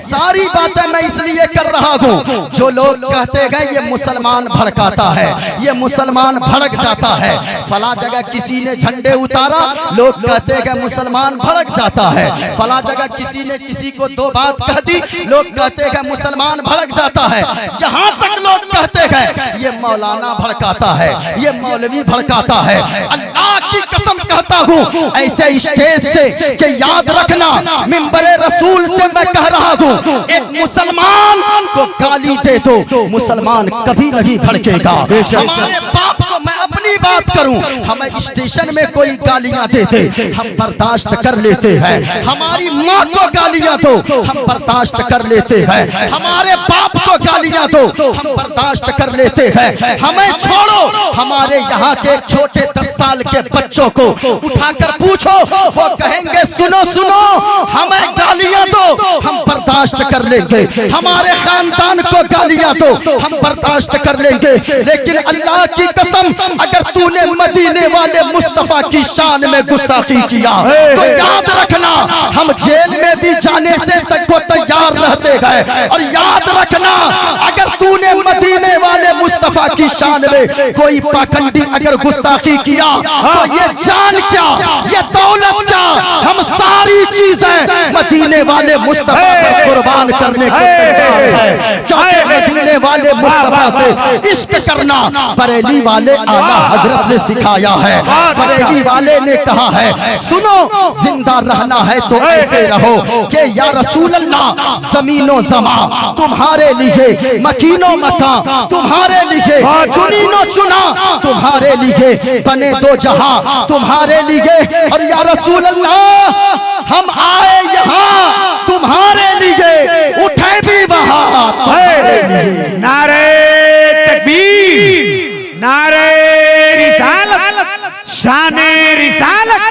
सारी बातें मैं इसलिए कर रहा हूँ, जो लोग कहते गए ये मुसलमान भड़काता है, ये मुसलमान भड़क जाता है, फला जगह किसी ने झंडे उतारा, लोग कहते गए मुसलमान भड़क जाता है, फला जगह किसी ने किसी को दो बात कह दी, लोग कहते गए मुसलमान भड़क जाता है। यहाँ तक लोग कहते गए ये मौलाना भड़काता है, ये मौलवी भड़काता है। अल्लाह की कसम कहता हूँ ऐसे स्टेज से कि याद रखना, मिंबरे रसूल से मैं कह रहा हूँ, एक मुसलमान को गाली दे दो, मुसलमान कभी नहीं भड़केगा। हमारे बाप को मैं अपनी बात करूं, हमें स्टेशन में कोई गालियां देते हम बर्दाश्त कर लेते हैं, हमारी माँ को गालियां दो हम बर्दाश्त कर लेते हैं, हमारे बाप को गालियां दो हम बर्दाश्त कर लेते हैं। हमें छोड़ो, हमारे यहाँ के छोटे 10 साल के बच्चों को उठाकर पूछो, वो कहेंगे सुनो सुनो हमें गालियां दो हम बर्दाश्त कर लेंगे, हमारे खानदान को गालियां दो हम बर्दाश्त कर लेंगे। लेकिन अल्लाह की कसम, अगर तूने मदीने वाले मुस्तफा की शान में गुस्ताखी किया तो याद रखना हम जेल में भी जाने से तक को तैयार रहते हैं। और याद रखना अगर तूने मदीने वाले मुस्तफा की शान में कोई पाखंडी अगर गुस्ताखी किया तो ये जान क्या, ये दौलत क्या, हम सारी चीजें मदीने वाले मुस्तफा पर कुर्बान करने को तैयार है। चाहे मदीने वाले मुस्तफा से इश्क करना बरेली वाले आला हजरत ने सिखाया है। बरेली वाले ने कहा है सुनो जिंदा रहना है तो ऐसे रहो कि या रसूल अल्लाह जमीनो जमा तुम्हारे लिए, मकीनो मका तुम्हारे लिए, चुनीनो चुना तुम्हारे लिए, बने दो जहां तुम्हारे लिए। और या रसूल अल्लाह हम आए यहाँ तुम्हारे लिए, उठे भी वहां तुम्हारे लिए। नारे तकबीर, नारे रिसालत, शाने रिसालत,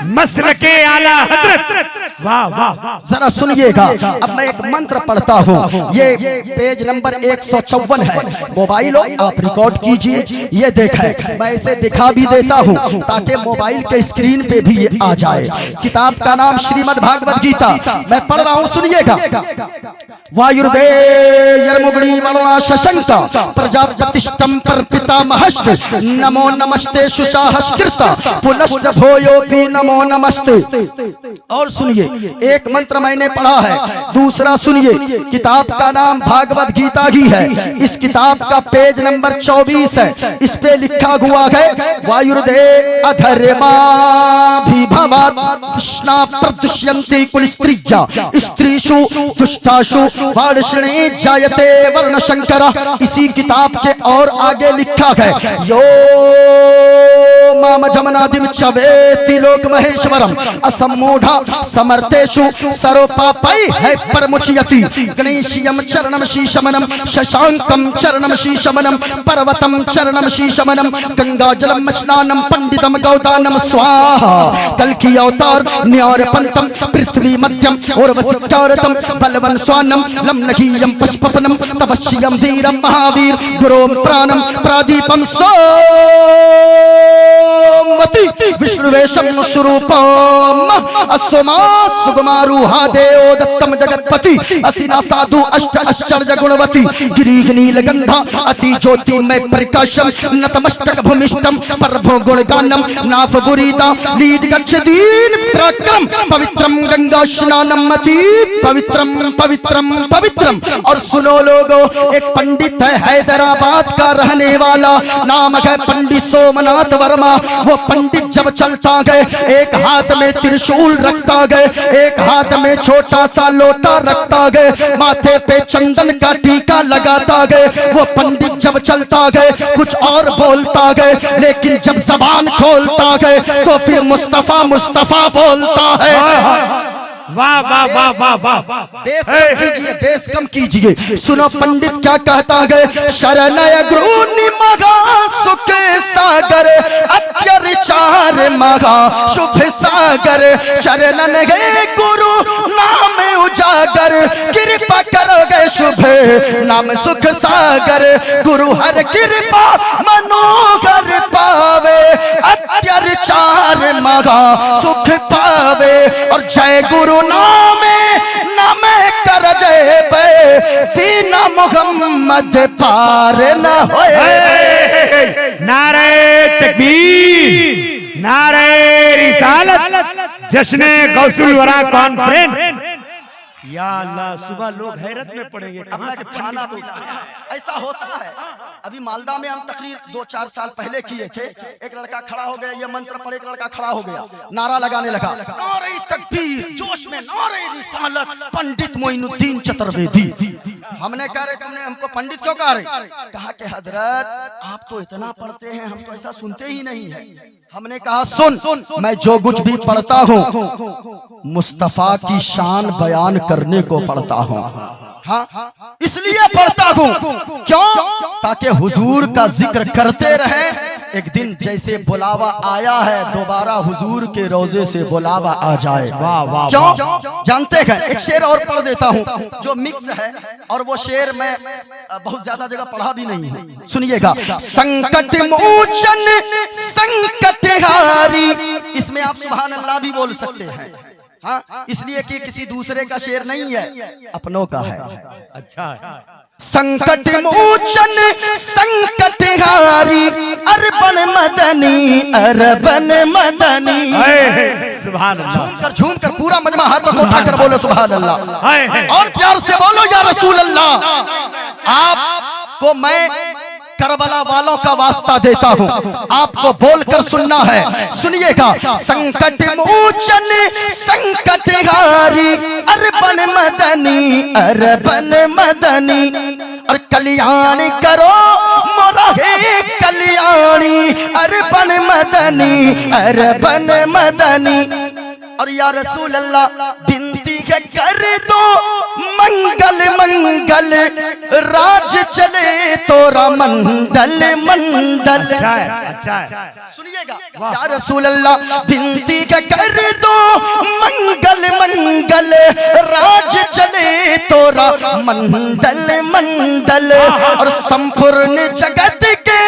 मसलके आला हजरत। वाह वाह, जरा सुनिएगा, अब मैं एक मंत्र पढ़ता हूँ, ये पेज नंबर 154 है, मोबाइल आप रिकॉर्ड कीजिए, ये देखें, मैं इसे दिखा भी देता हूँ ताकि मोबाइल के स्क्रीन पे भी ये आ जाए। किताब का नाम श्रीमद् भागवत गीता, मैं पढ़ रहा हूँ, सुनिएगा। वायुर्देयर्मुगणी वरुणा शशंका प्रजापतिष्ठं परपितामहश्च नमो नमस्ते सुशाहस्कृता पुनश्च भूयोऽपि नमो नमस्ते। और सुनिए, एक मंत्र मैंने पढ़ा है, दूसरा सुनिए। किताब का नाम भागवत गीता ही है, इस किताब का पेज नंबर 24 है, इस पे लिखा हुआ है वायुर्दे अधर्मा कृष्णा प्रदुष्यन्ति कुलस्त्रिया स्त्रीषु दुष्टाषु वार्ष्णे जायते वर्ण शंकरा। इसी किताब के और आगे लिखा है यो माम जमनादिम चवेति लोक महेश्वरम असम्मूढ़ा समर्थेषु सर्वपापै है परमुच्यति। गणेशियम चरणम शीशमनम शशांकम चरणम शीशमनम पर्वतम चरणम शीशमनम गंगाजलम स्नानम पंडितम गौदानम स्वाहा। कल की अवतार न्यार पंतम पृथ्वी मध्यम और वसिकारतम बलवन स्वानम लम नगीयम पुष्पपनम तपस्यम धीरम महावीर गुरोम प्राणम प्रादीपम सोमति विष्णुवेशम स्वरूपम असोमा सुगमारूहा देव दत्तम जगतपति असिना साधु अष्ट आश्चर्य गुणवती गिरीह नीलगंधा अति ज्योतिमय प्रकाशम नतमस्तक भूमिष्ठम परभो गुणगानम नाफ बुरीदा लीड गच्छदीन प्रक्रम पवित्रम गंगा स्नानम अति पवित्रम पवित्रम पवित्रम। और सुनो लोगो, एक पंडित है हैदराबाद का रहने वाला, नाम है पंडित सोमनाथ वर्मा। वो पंडित जब चलता गए एक हाथ में त्रिशूल रखता गए, एक हाथ में छोटा सा लोटा रखता गए, माथे पे चंदन का टीका लगाता गए। वो पंडित जब चलता गए कुछ और बोलता गए, लेकिन जब जबान खोलता गए तो फिर मुस्तफा मुस्तफा बोलता है। वाह वाह वाह वाह वाह, बेस कम कीजिए, बेस कम कीजिए। सुनो पंडित क्या कहता गए, शरणय गुरु मगा सुख सागर अत्याचार मगा शुभ सागर। शरणन गए गुरु नाम उजागर कृपा करोगे शुभ नाम सुख सागर। गुरु हर कृपा मनोहर पावे अत्याचार मगा सुख पावे। और जय गुरु नामे नामे कर जय बिना मोहम्मद पार न होए। नारे तकबीर, नारे रिसालत, जश्न गौसुल वरा कॉन्फ्रेंस। या अल्लाह, सुबह लोग हैरत में पड़ेंगे। अपना खाना ऐसा होता है। अभी मालदा में हम तकरीर 2-4 साल पहले किए थे। एक लड़का खड़ा हो गया, ये मंत्र पढ़े, एक लड़का खड़ा हो गया, नारा लगाने लगा, नारे तकबीर, जोश में नारे रिसालत, पंडित मोइनुद्दीन चतुर्वेदी। हमने कहा रे तुमने हमको पंडित क्यों कहा रे? कहा कि हजरत आप तो इतना पढ़ते हैं, हम तो ऐसा सुनते ही नहीं है। हमने कहा सुन, मैं जो कुछ भी पढ़ता हूँ मुस्तफा की शान बयान करने को पढ़ता हूँ। हाँ, इसलिए पढ़ता हूँ। क्यों? ताकि हुजूर का जिक्र करते रहे। एक दिन जैसे बुलावा आया है, दोबारा हुजूर के रोजे से बुलावा आ जाए। क्यों? जानते हैं, एक शेर और पढ़ देता हूँ जो मिक्स है, और वो शेर मैं बहुत ज्यादा जगह पढ़ा भी नहीं है। सुनिएगा। संकट मोचन संकट हारी, इसमें आप सुभान अल्लाह भी बोल सकते हैं। हाँ, इसलिए कि किसी दूसरे का शेर नहीं है, अपनों का है। अच्छा। संकट मोचन संकट हारी, अरबन मदनी अरबन मदनी। सुभान अल्लाह। झूम कर पूरा मजमा हाथ को उठाकर बोलो सुभान अल्लाह, और प्यार से बोलो या रसूल अल्लाह। आपको मैं करबला वालों का वास्ता देता हूँ, आपको बोलकर सुनना है। सुनिएगा। संकट मोचन संकट हारी, अरबन मदनी अरबन मदनी, और कल्याण करो मोरा हे कल्याणी, अरबन मदनी अरबन मदनी। और या रसूल अल्लाह बिनती है कर दो मंगल मंगल, राज चले तोरा मंडल मंडल। अच्छा। सुनिएगा। या रसूल अल्लाह बिनती है कर दो मंगल मंगल, राज चले तोरा मंडल मंडल। और संपूर्ण जगत के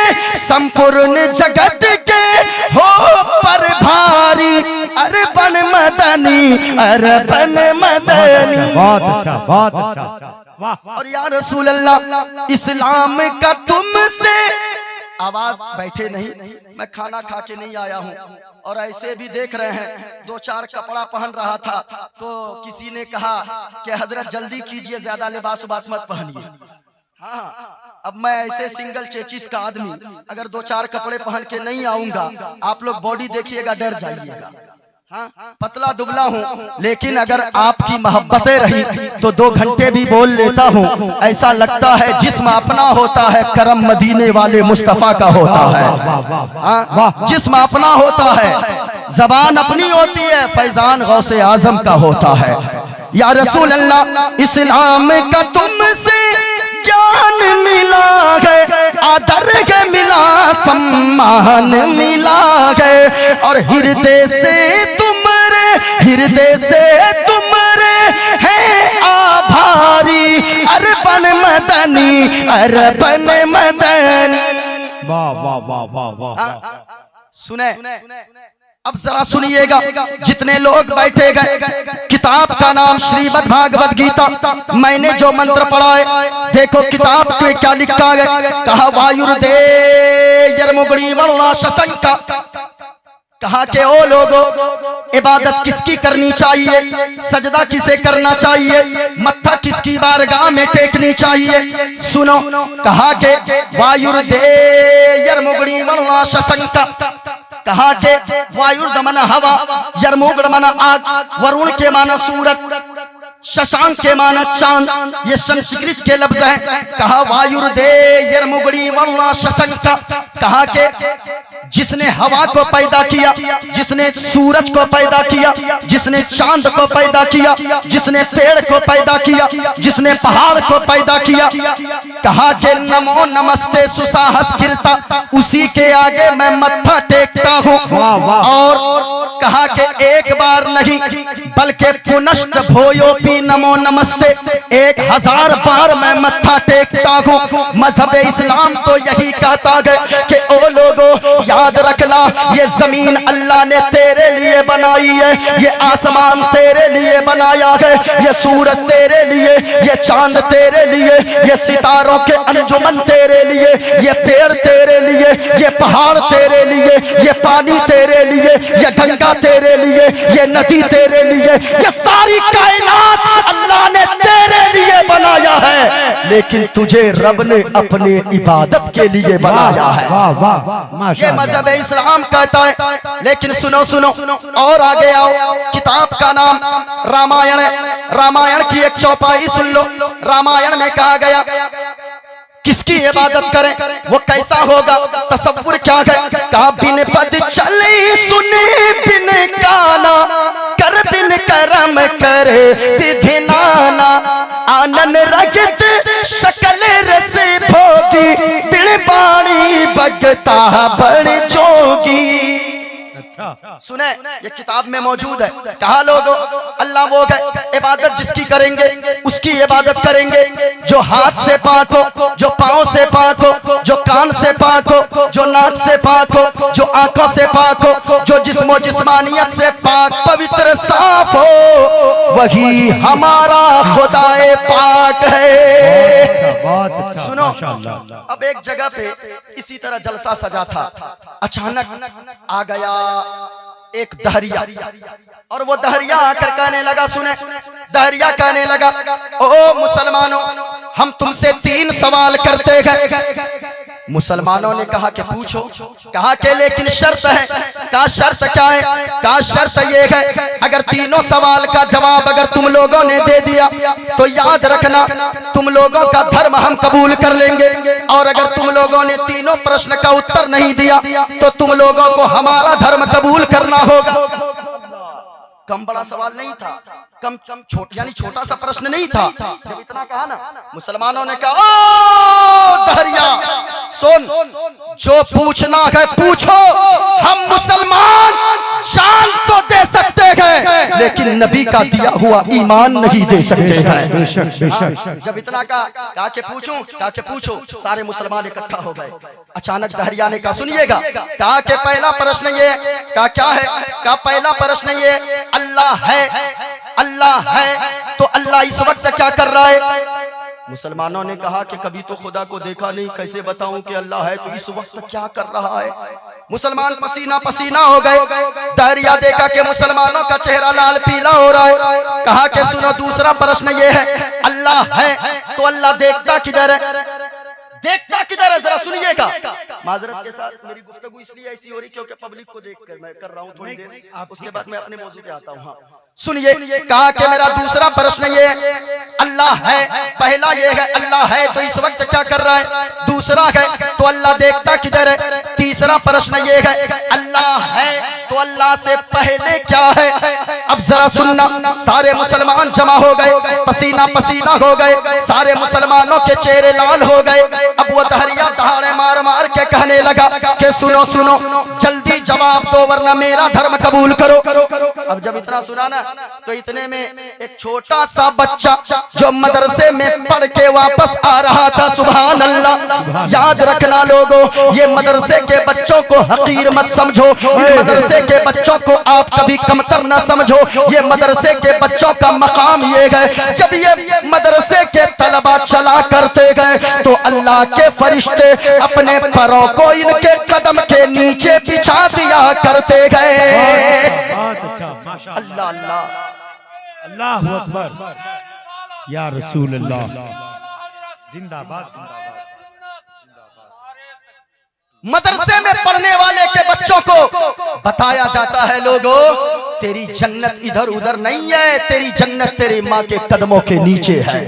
हो पर भारी, अरबन मदनी अरबन मदनी। बहुत अच्छा, बहुत अच्छा। वाह। और या रसूल अल्लाह इस्लाम का तुमसे आवाज बैठे नहीं, मैं खाना खा के नहीं आया हूँ, और ऐसे भी देख रहे हैं 2-4 कपड़ा पहन रहा था, तो किसी ने कहा कि हजरत जल्दी कीजिए, ज्यादा लिबास उबास मत पहनिए। हाँ, अब मैं ऐसे सिंगल चेचिस का आदमी अगर 2-4 कपड़े पहन के नहीं आऊंगा, आप लोग बॉडी देखिएगा डर जाइएगा। हाँ, पतला दुबला हूँ, लेकिन अगर आपकी मोहब्बतें रही तो 2 घंटे भी बोल लेता हूँ। ऐसा लगता है जिस्म अपना होता है, करम मदीने वाले मुस्तफा का होता है। हाँ, जिस्म अपना होता है, जबान अपनी होती है, फैजान गौसे आजम का होता है। या रसूल अल्लाह इस्लाम का तुमसे ज्ञान मिला है, आदर के मिला, सम्मान मिला है, और हृदय से तुमरे है आभारी, अरबन मदनी अरबन मदनी। वाह वाह वाह वाह वाह। सुने, अब जरा सुनिएगा। जितने लोग बैठे गए, किताब का नाम श्रीमद् भागवत गीता, मैंने जो मंत्र पढ़ा है, देखो किताब पे क्या लिखा है। कहा वायुर्दे यरमुगड़ी वल्ला शशंका, कहा के ओ लोगो इबादत किसकी करनी चाहिए, सजदा किसे करना चाहिए, मत्था किसकी बारगाह में टेकनी चाहिए। सुनो, कहा के वायुर्दे यरमुगड़ी वल्ला शशंका, कहा के वायुर्द मना हवा, यरमुगड़ मना आग, वरुण के माना सूरज, शशांक के माना चांद, ये संस्कृत के लफ्ज हैं। कहा वायुर्दे यरमुगड़ी वल्ला शशंका, कहा के जिसने हवा को पैदा किया, जिसने सूरज को पैदा किया, जिसने चांद को पैदा किया, जिसने पेड़ को पैदा किया, जिसने पहाड़ को पैदा किया, कहा कि नमो नमस्ते सुसाहस गिरता, उसी के आगे मैं मत्था टेकता हूँ। और कहा कि एक बार नहीं बल्कि पुनश्च भोयोपि नमो नमस्ते, 1000 बार मैं मत्था टेकता हूँ। मजहब इस्लाम तो यही कहता है कि ओ लोगों याद रखना, ये जमीन अल्लाह ने तेरे लिए बनाई है, ये आसमान तेरे लिए बनाया है, ये सूरज तेरे लिए, ये चांद तेरे लिए, ये सितारों के अंजुमन तेरे लिए, ये पेड़ तेरे लिए, ये पहाड़ तेरे लिए, ये पानी तेरे लिए, ये गंगा तेरे लिए, ये नदी तेरे लिए, ये सारी कायनात अल्लाह ने तेरे लिए बनाया है, लेकिन तुझे रब ने अपने इबादत के लिए बनाया है। ये मजहब इस्लाम कहता है। लेकिन सुनो सुनो और आगे आओ, किताब का नाम रामायण है। रामायण की एक चौपाई सुन लो। रामायण में कहा गया किसकी इबादत करें, वो कैसा होगा, तसव्वुर क्या है। कहा बिन पद चले सुने बिन गाना, कर बिन करम करे विधि नाना, आनन रगत शकल रस भोगी, बिन बाणी बगता बड़ जोगी। सुने ये किताब में मौजूद है। कहा लोगों अल्लाह वो है, इबादत जिसकी करेंगे उसकी इबादत करेंगे, जो हाथ से पाक हो, जो पाँव से पाक हो, जो कान से पाक हो, जो नाक से पाक हो, जो आंखों से पाक हो, जो जिस्मो जिस्मानियत से पाक पवित्र साफ हो, वही हमारा खुदाए पाक है। सुनो अब एक जगह पे इसी तरह जलसा सजा था, अचानक आ गया एक दहरिया, और वो दहरिया आकर कहने लगा, सुने दहरिया कहने लगा, ओ मुसलमानों हम तुमसे 3 सवाल करते हैं। मुसलमानों ने कहा कि पूछो। कहा कि लेकिन शर्त है। कहा शर्त क्या है। कहा शर्त ये है अगर तीनों सवाल का जवाब अगर तुम लोगों ने दे दिया तो याद रखना तुम लोगों का धर्म हम कबूल कर लेंगे, और अगर तुम लोगों ने तीनों प्रश्न का उत्तर नहीं दिया तो तुम लोगों को हमारा धर्म कबूल करना होगा। कम बड़ा सवाल नहीं था, कम यानी छोटा सा प्रश्न नहीं था। जब इतना कहा ना मुसलमानों ने कहा ओ दहरिया सुन, जो पूछना है पूछो, हम मुसलमान जान तो दे सकते हैं लेकिन नबी का दिया हुआ ईमान नहीं दे सकते हैं। जब इतना कहा कि पूछूं, कहा कि पूछो, सारे मुसलमान इकट्ठा हो गए। अचानक दहरिया ने कहा सुनिएगा, कहा कि पहला प्रश्न ये, कहा क्या है, कहा पहला प्रश्न ये अल्लाह है, अल्लाह है तो अल्लाह इस वक्त क्या कर रहा है। मुसलमानों ने कहा कि कभी तो खुदा को देखा नहीं, कैसे बताऊं कि अल्लाह है तो इस वक्त क्या कर रहा है। मुसलमान पसीना पसीना हो गए। दहरिया देखा कि मुसलमानों का चेहरा लाल पीला हो रहा है। कहा कि सुनो दूसरा प्रश्न ये है अल्लाह है तो अल्लाह देखता किधर है, देखता किधर है, जरा सुनिएगा। माजरत के साथ मेरी गुफ्तगू इसलिए ऐसी हो रही क्योंकि पब्लिक को देखकर मैं कर रहा हूँ थोड़ी देर, उसके बाद मैं अपने मौजू पे आता हूँ। हाँ सुनिए, कहा कि मेरा दूसरा प्रश्न ये अल्लाह है, पहला ये है अल्लाह है तो इस वक्त क्या कर रहा है, दूसरा है तो अल्लाह देखता किधर है, तीसरा प्रश्न ये है अल्लाह है तो अल्लाह से पहले क्या है। अब जरा सुनना, सारे मुसलमान जमा हो गए, पसीना पसीना हो गए, सारे मुसलमानों के चेहरे लाल हो गए। अब वो दहरिया दहाड़े मार मार के कहने लगा कि सुनो सुनो जल्दी जवाब दो वरना मेरा धर्म कबूल करो। अब जब इतना सुना ना तो इतने में एक छोटा सा बच्चा जो मदरसे में पढ़ के वापस आ रहा था, सुभान अल्लाह, याद रखना लोगों ये मदरसे के बच्चों को हकीर मत समझो, इन मदरसे के बच्चों को आप कभी कमतर न समझो। ये मदरसे के बच्चों का मकाम ये है जब ये मदरसे के तलबा चला करते गए तो अल्लाह के फरिश्ते अपने पैरों को इनके कदम के नीचे बिछा दिया करते गए। अल्लाह अल्लाह अल्लाहु अकबर या रसूल अल्लाह, जिंदाबाद। मदरसे में पढ़ने वाले के बच्चों को बताया जाता है लोगों तेरी जन्नत इधर उधर नहीं है, तेरी जन्नत तेरी माँ के कदमों के नीचे है,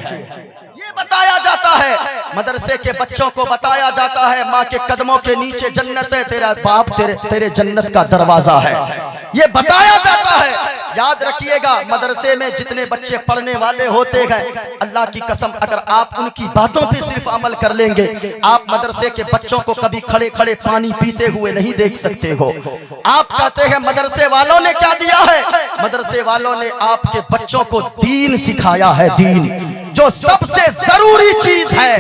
ये बताया जाता है। मदरसे के बच्चों को बताया जाता है माँ के कदमों के नीचे जन्नत है, तेरा बाप तेरे जन्नत का दरवाजा है, ये बताया जाता है। याद रखिएगा, मदरसे में जितने बच्चे पढ़ने वाले होते हैं, अल्लाह की कसम अगर आप उनकी बातों पे सिर्फ अमल कर लेंगे, आप मदरसे के बच्चों को कभी खड़े खड़े पानी पीते हुए नहीं देख सकते हो। आप कहते हैं मदरसे वालों ने क्या दिया है? मदरसे वालों ने आपके बच्चों को दीन सिखाया है। दीन जो सबसे जरूरी चीज है,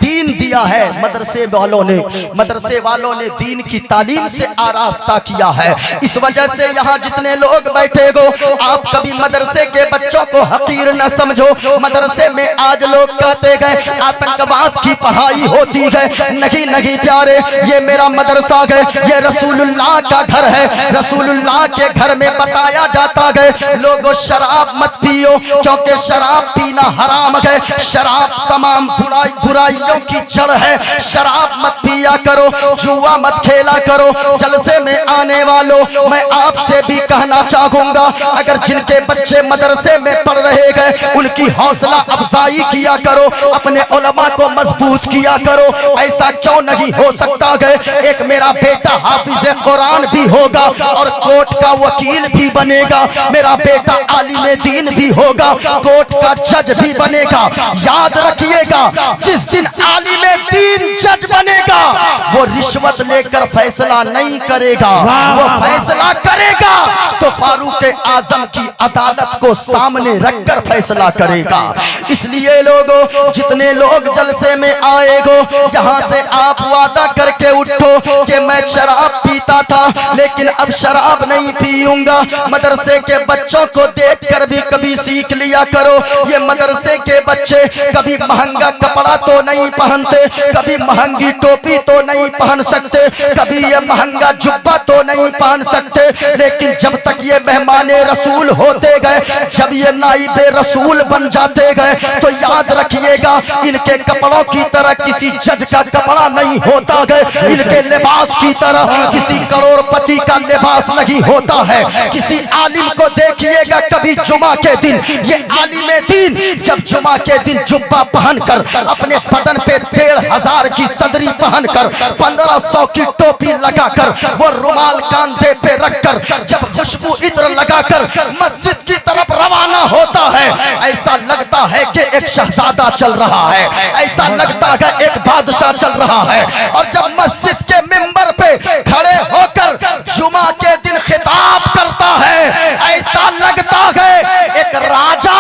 दीन दिया है मदरसे वालों ने। मदरसे वालों ने दीन की तालीम से आरास्ता किया है। इस वजह से यहाँ जितने लोग बैठे हो, आप कभी मदरसे के बच्चों को हकीर न समझो। मदरसे में आज लोग कहते गए आतंकवाद की पढ़ाई होती है। नहीं नहीं प्यारे, ये मेरा मदरसा है, ये रसूलुल्लाह का घर है। रसूलुल्लाह के घर में बताया जाता है लोगों शराब मत पियो, क्योंकि शराब पीना हराम है। शराब तमाम बुराइयों की जड़ है। शराब मत पिया करो, जुआ मत खेला करो। जलसे में आने वालों, मैं आपसे भी कहना चाहूंगा, अगर जिनके बच्चे मदरसे में पढ़ रहे हैं उनकी हौसला अफजाई किया करो, अपने उलमा को मजबूत किया करो। ऐसा क्यों नहीं हो सकता है? एक मेरा बेटा हाफिज कुरान भी होगा और कोर्ट का वकील भी बनेगा। मेरा बेटा आलिम दीन भी होगा, कोर्ट का जज भी बनेगा। याद रखिएगा, जिस दिन आलिम दीन जज बनेगा वो रिश्वत लेकर फैसला नहीं करेगा, वो फैसला करेगा तो फारूक आजम की अदालत को सामने रखकर फैसला करेगा। इसलिए लोगों, जितने लोग जलसे में आएगो, यहाँ से आप वादा करके उठो कि मैं शराब पीता था लेकिन अब शराब नहीं पीऊंगा। मदरसे के बच्चों को देखकर भी कभी सीख लिया करो। ये मदरसे के बच्चे कभी महंगा कपड़ा तो नहीं पहनते, कभी महंगी टोपी तो नहीं पहन सकते, कभी ये महंगा जुब्बा तो नहीं पहन सकते, लेकिन जब तक ये मेहमाने रसूल होते गए, जब ये नाइबे रसूल बन जाते गए, तो याद रखिएगा इनके कपड़ों की तरह किसी जज का कपड़ा नहीं होता है। इनके लिबास की तरह किसी करोड़पति का लिबास नहीं होता है। किसी आलिम को देखिएगा कभी जुमा के दिन, ये आलिम दीन जब जुमा के दिन जुब्बा पहनकर, अपने बदन पे 1500 की सदरी पहनकर, 1500 की टोपी लगाकर, वो रुमाल कांधे पे रखकर, जब खुशबू इत्र लगाकर मस्जिद की तरफ रवाना होता है, ऐसा लगता है कि एक शहजादा चल रहा है, ऐसा लगता है एक बादशाह चल रहा है। और जब मस्जिद के मिंबर पे खड़े होकर जुमा के दिन खिताब करता है, ऐसा लगता है एक राजा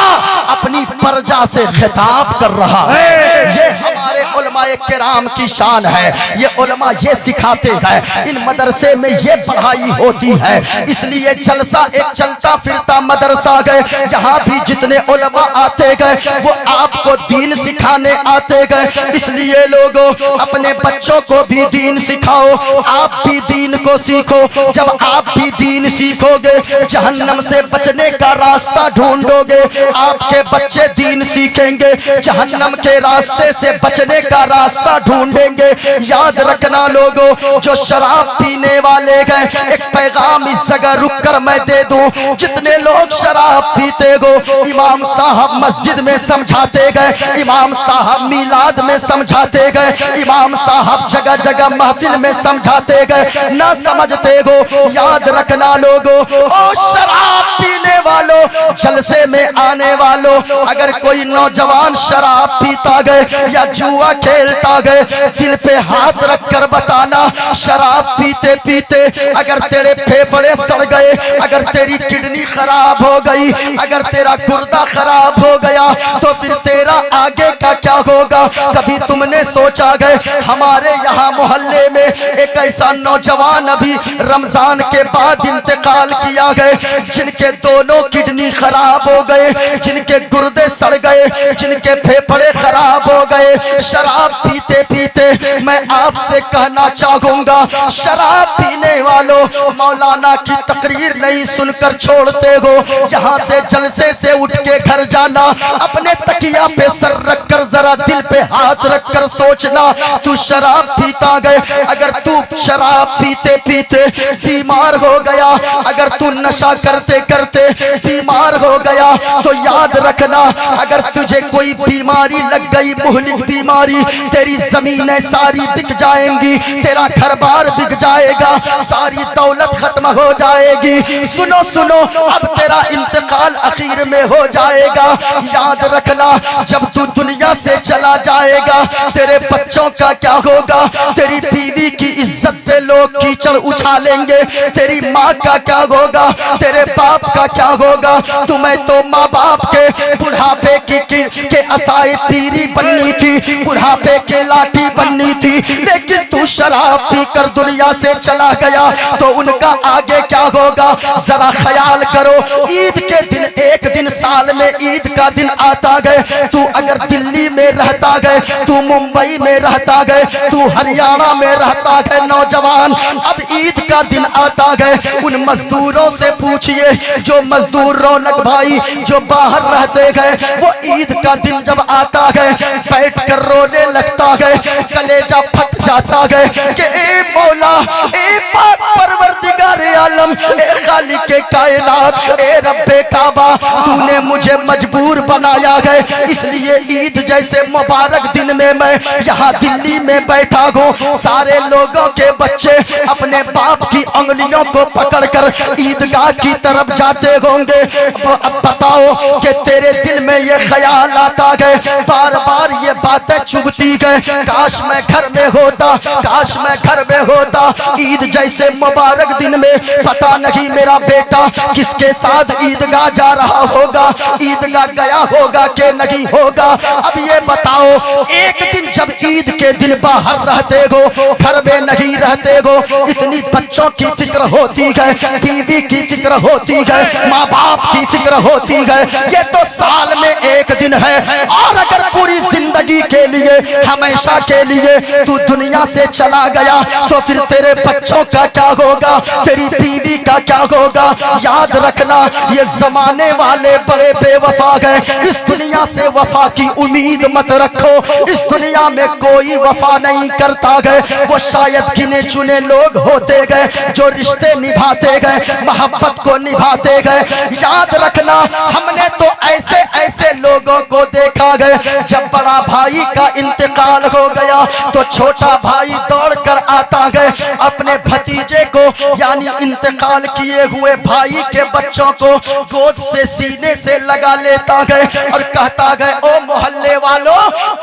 अपनी प्रजा से खिताब कर रहा है। ये हमारे उलमाए किराम की शान है। ये उलमा ये सिखाते हैं, इन मदरसे में ये पढ़ाई होती है। इसलिए जलसा एक चलता फिरता मदरसा गए। यहाँ भी जितने उलमा आते गए वो आपको दीन सिखाने आते गए। इसलिए लोगों, अपने बच्चों को भी दीन सिखाओ, आप भी दीन को सीखो। जब आप भी दीन सीखोगे, जहन्नम से बचने का रास्ता ढूंढोगे। आपके बच्चे दीन सीखेंगे, जहन्नम के रास्ते से बचने का रास्ता ढूंढेंगे। याद रखना लोगों, जो शराब पीने वाले हैं, एक पैगाम इस जगह रुककर मैं दे दूं। जितने लोग शराब पीते हो, इमाम साहब मस्जिद में समझाते गए, इमाम साहब मिलाद में समझाते गए, इमाम साहब जगह जगह महफिल में समझाते गए, ना समझते हो। याद रखना लोगों, ओ शराब पीने वालों, जलसे में आने वालों, अगर कोई नौजवान शराब पीता गए या जुआ खेलता गए, दिल पे हाथ रखकर बताना, शराब पीते पीते अगर तेरे फेफड़े सड़ गए, अगर तेरी किडनी खराब हो गई, अगर तेरा गुर्दा खराब हो गया, तो फिर तेरा आगे का क्या होगा? कभी तुमने सोचा गए? हमारे यहाँ मोहल्ले में एक ऐसा नौजवान अभी रमजान के बाद इंतकाल किया गए, जिनके दोनों किडनी खराब हो गए, जिनके गुर्दे सड़ गए, जिनके फेफड़े खराब हो गए, शराब पीते पीते। मैं आपसे कहना चाहूंगा, शराब पीने वालों, मौलाना की तकरीर नहीं सुनकर छोड़ते हो। यहाँ से जलसे से उठ के घर जाना, अपने तकिया पे सर रखकर जरा दिल पे हाथ रखकर कर सोचना, तू शराब पीता गए, अगर तू शराब पीते पीते बीमार हो गया, अगर तू नशा करते करते बीमार हो गया, तो याद रखना अगर तुझे कोई बीमारी लग गई, मुहलिक बीमारी, तेरी जमीनें सारी बिक जाएंगी, तेरा घर बार बिक जाएगा, सारी दौलत खत्म हो जाएगी। सुनो सुनो, अब तेरा इंतकाल आखिर में हो जाएगा। याद रखना जब तू दुनिया से चला जाएगा, तेरे बच्चों का क्या होगा, तेरी बीवी की इज्जत पे लोग कीचड़ उछालेंगे, तेरी माँ का क्या होगा, तेरे बाप का क्या होगा। तुम्हें तो माँ बाप के बुढ़ापे के असाए तीरी बननी थी, बुढ़ापे के लाठी बननी थी, लेकिन तू शराब पीकर दुनिया से चला गया, तो उनका आगे क्या होगा जरा ख्याल करो। ईद के दिन, एक दिन साल में ईद का दिन आता गए, तू अगर दिल्ली में रहता गए, तू मुंबई में रहता गए, तू हरियाणा में रहता गए, नौजवान अब ईद का दिन आता गए, उन मजदूरों से पूछिए जो मजदूर रौनक भाई जो बाहर रहते गए, वो ईद का दिन जब आता गए बैठ कर रोने लगता गए, कलेजा फट जाता गए कि ए मौला, ए पाक परवरदिगार आलम, ए खालिक के कायनात, ए रब्बे काबा, तूने मुझे मजबूर बनाया गए, इसलिए ईद जैसे मुबारक दिन में मैं यहाँ दिल्ली में बैठा हूँ, सारे लोगों के बच्चे अपने बाप की उंगलियों को पकड़कर ईदगाह की तरफ जाते होंगे। अब बताओ कि तेरे दिल में ये ख्याल आता गए, बार बार ये बातें चुभती गए, काश मैं घर में होता, काश मैं घर में होता, ईद जैसे मुबारक दिन में पता नहीं मेरा बेटा किसके साथ ईदगाह जा रहा होगा, ईदगाह गया होगा कि नहीं होगा। अब ये बताओ, एक दिन जब ईद के दिन बाहर रहते हो, घर में नहीं रहते हो, इतनी बच्चों की फिक्र होती है, बीवी की फिक्र होती है, माँ बाप की फिक्र होती है, ये तो साल में एक दिन है, और अगर पूरी जिंदगी के लिए, हमेशा के लिए तू दुनिया से चला गया, तो फिर तेरे बच्चों का क्या होगा, तेरी बीवी का क्या होगा। याद रखना ये जमाने वाले बड़े बेवफा गए, इस दुनिया से वफा की उम्मीद मत रखो, इस दुनिया में कोई वफा नहीं करता गए, वो शायद गिने चुने लोग होते गए जो रिश्ते निभाते गए, मोहब्बत को निभाते गए। याद रखना हमने तो ऐसे ऐसे लोगों को देखा गए, जब बड़ा भाई का इंतकाल हो गया तो छोटा भाई दौड़कर आता गए, अपने भतीजे को यानी इंतकाल किए हुए भाई के बच्चों को गोद से सीने से लगा लेता गए और कहता गए, ओ मोहल्ले वालों,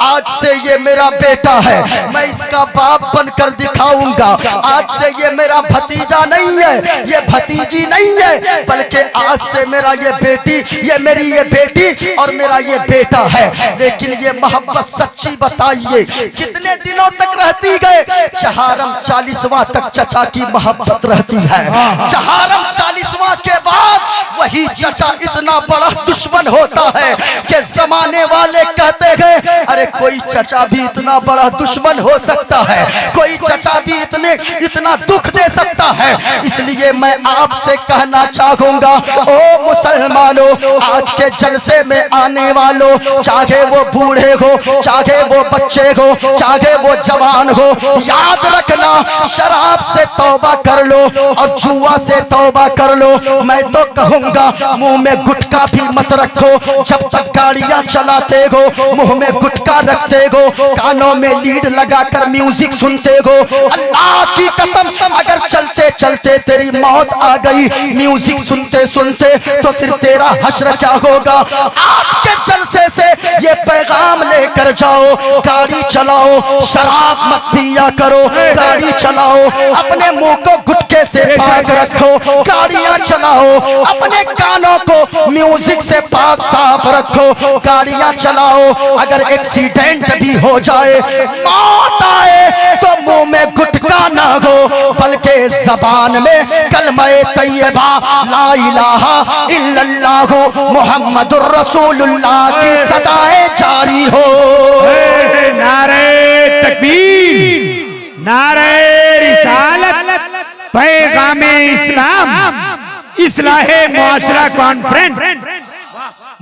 आज से ये मेरा बेटा है, मैं इसका बाप बनकर दिखाऊंगा, आज से ये मेरा भतीजा नहीं है, ये भतीजी नहीं है, बल्कि आज से मेरा ये बेटी, ये मेरी ये बेटी और मेरा ये बेटा है। लेकिन ये मोहब्बत सच्ची बताइए कितने दिनों तक रहती गए? चहारम 40वां तक चचा की मोहब्बत रहती है, चहारम 40वां के बाद वही चचा इतना बड़ा दुश्मन होता है कि जमाने वाले कहते हैं, अरे कोई चचा भी इतना बड़ा दुश्मन हो सकता है, कोई चचा भी इतना दुख दे सकता है। इसलिए मैं आपसे कहना चाहूंगा, ओ मुसलमानों, आज के जलसे में आने वालों, चाहे वो बूढ़े हो, चाहे वो बच्चे हो, चाहे वो जवान हो, याद रखना शराब से तौबा कर लो और जुआ से तौबा कर लो। मैं तो कहूंगा मुंह में गुटखा भी मत रखो, जब तक गाड़ियां चलाते हो मुंह में गुटखा रखते हो, कानों में लीड लगाकर म्यूजिक सुनते हो, अल्लाह की कसम अगर चलते चलते तेरी मौत आ गई म्यूजिक सुनते सुनते, तो फिर तेरा हश्र क्या होगा। आज के जलसे से ये पैगाम लेकर जाओ, गाड़ी चलाओ शराब मत पिया करो, गाड़ी चलाओ अपने मुंह को गुटके से पाक रखो, गाड़ियां चलाओ अपने कानों को म्यूजिक से पाक साफ रखो, गाड़ियां चलाओ, अगर एक्सीडेंट भी हो जाए, मौत आए, तो मुंह में गुटका ना हो, बल्कि जबान में कलमे तैयबा ला इलाहा इल्लल्लाह मुहम्मदुर रसूलुल्लाह की सदाएं जारी हो। नारे तकबीर, नारे रिसालत, पैगामे इस्लाम, इस्लाहे मुआशरा कॉन्फ्रेंस।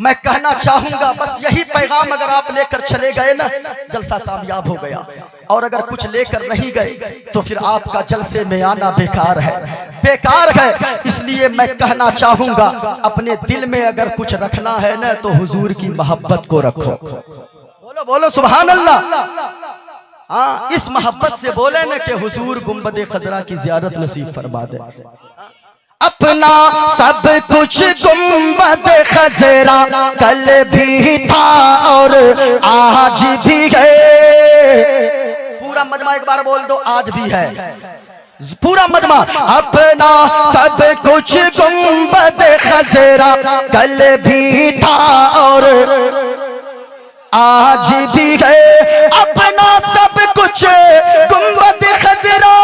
मैं कहना चाहूंगा बस यही पैगाम अगर आप लेकर चले गए ना, जलसा कामयाब हो गया। और अगर कुछ लेकर नहीं गए तो फिर आपका जलसे में आना बेकार है, बेकार है। इसलिए मैं कहना चाहूंगा अपने दिल में अगर कुछ रखना है ना तो हुजूर की मोहब्बत को रखो। बोलो बोलो सुभान अल्लाह। हाँ, इस मोहब्बत से बोले ना कि हुजूर गुंबद खदरा की ज़ियारत नसीब फरमा दे। अपना सब कुछ गुंबद खजरा कल भी था और आज भी है। पूरा मजमा एक बार बोल दो, आज भी है पूरा मजमा। अपना सब कुछ गुंबद खजरा कल भी था और आज भी है। अपना सब कुछ गुंबद खजरा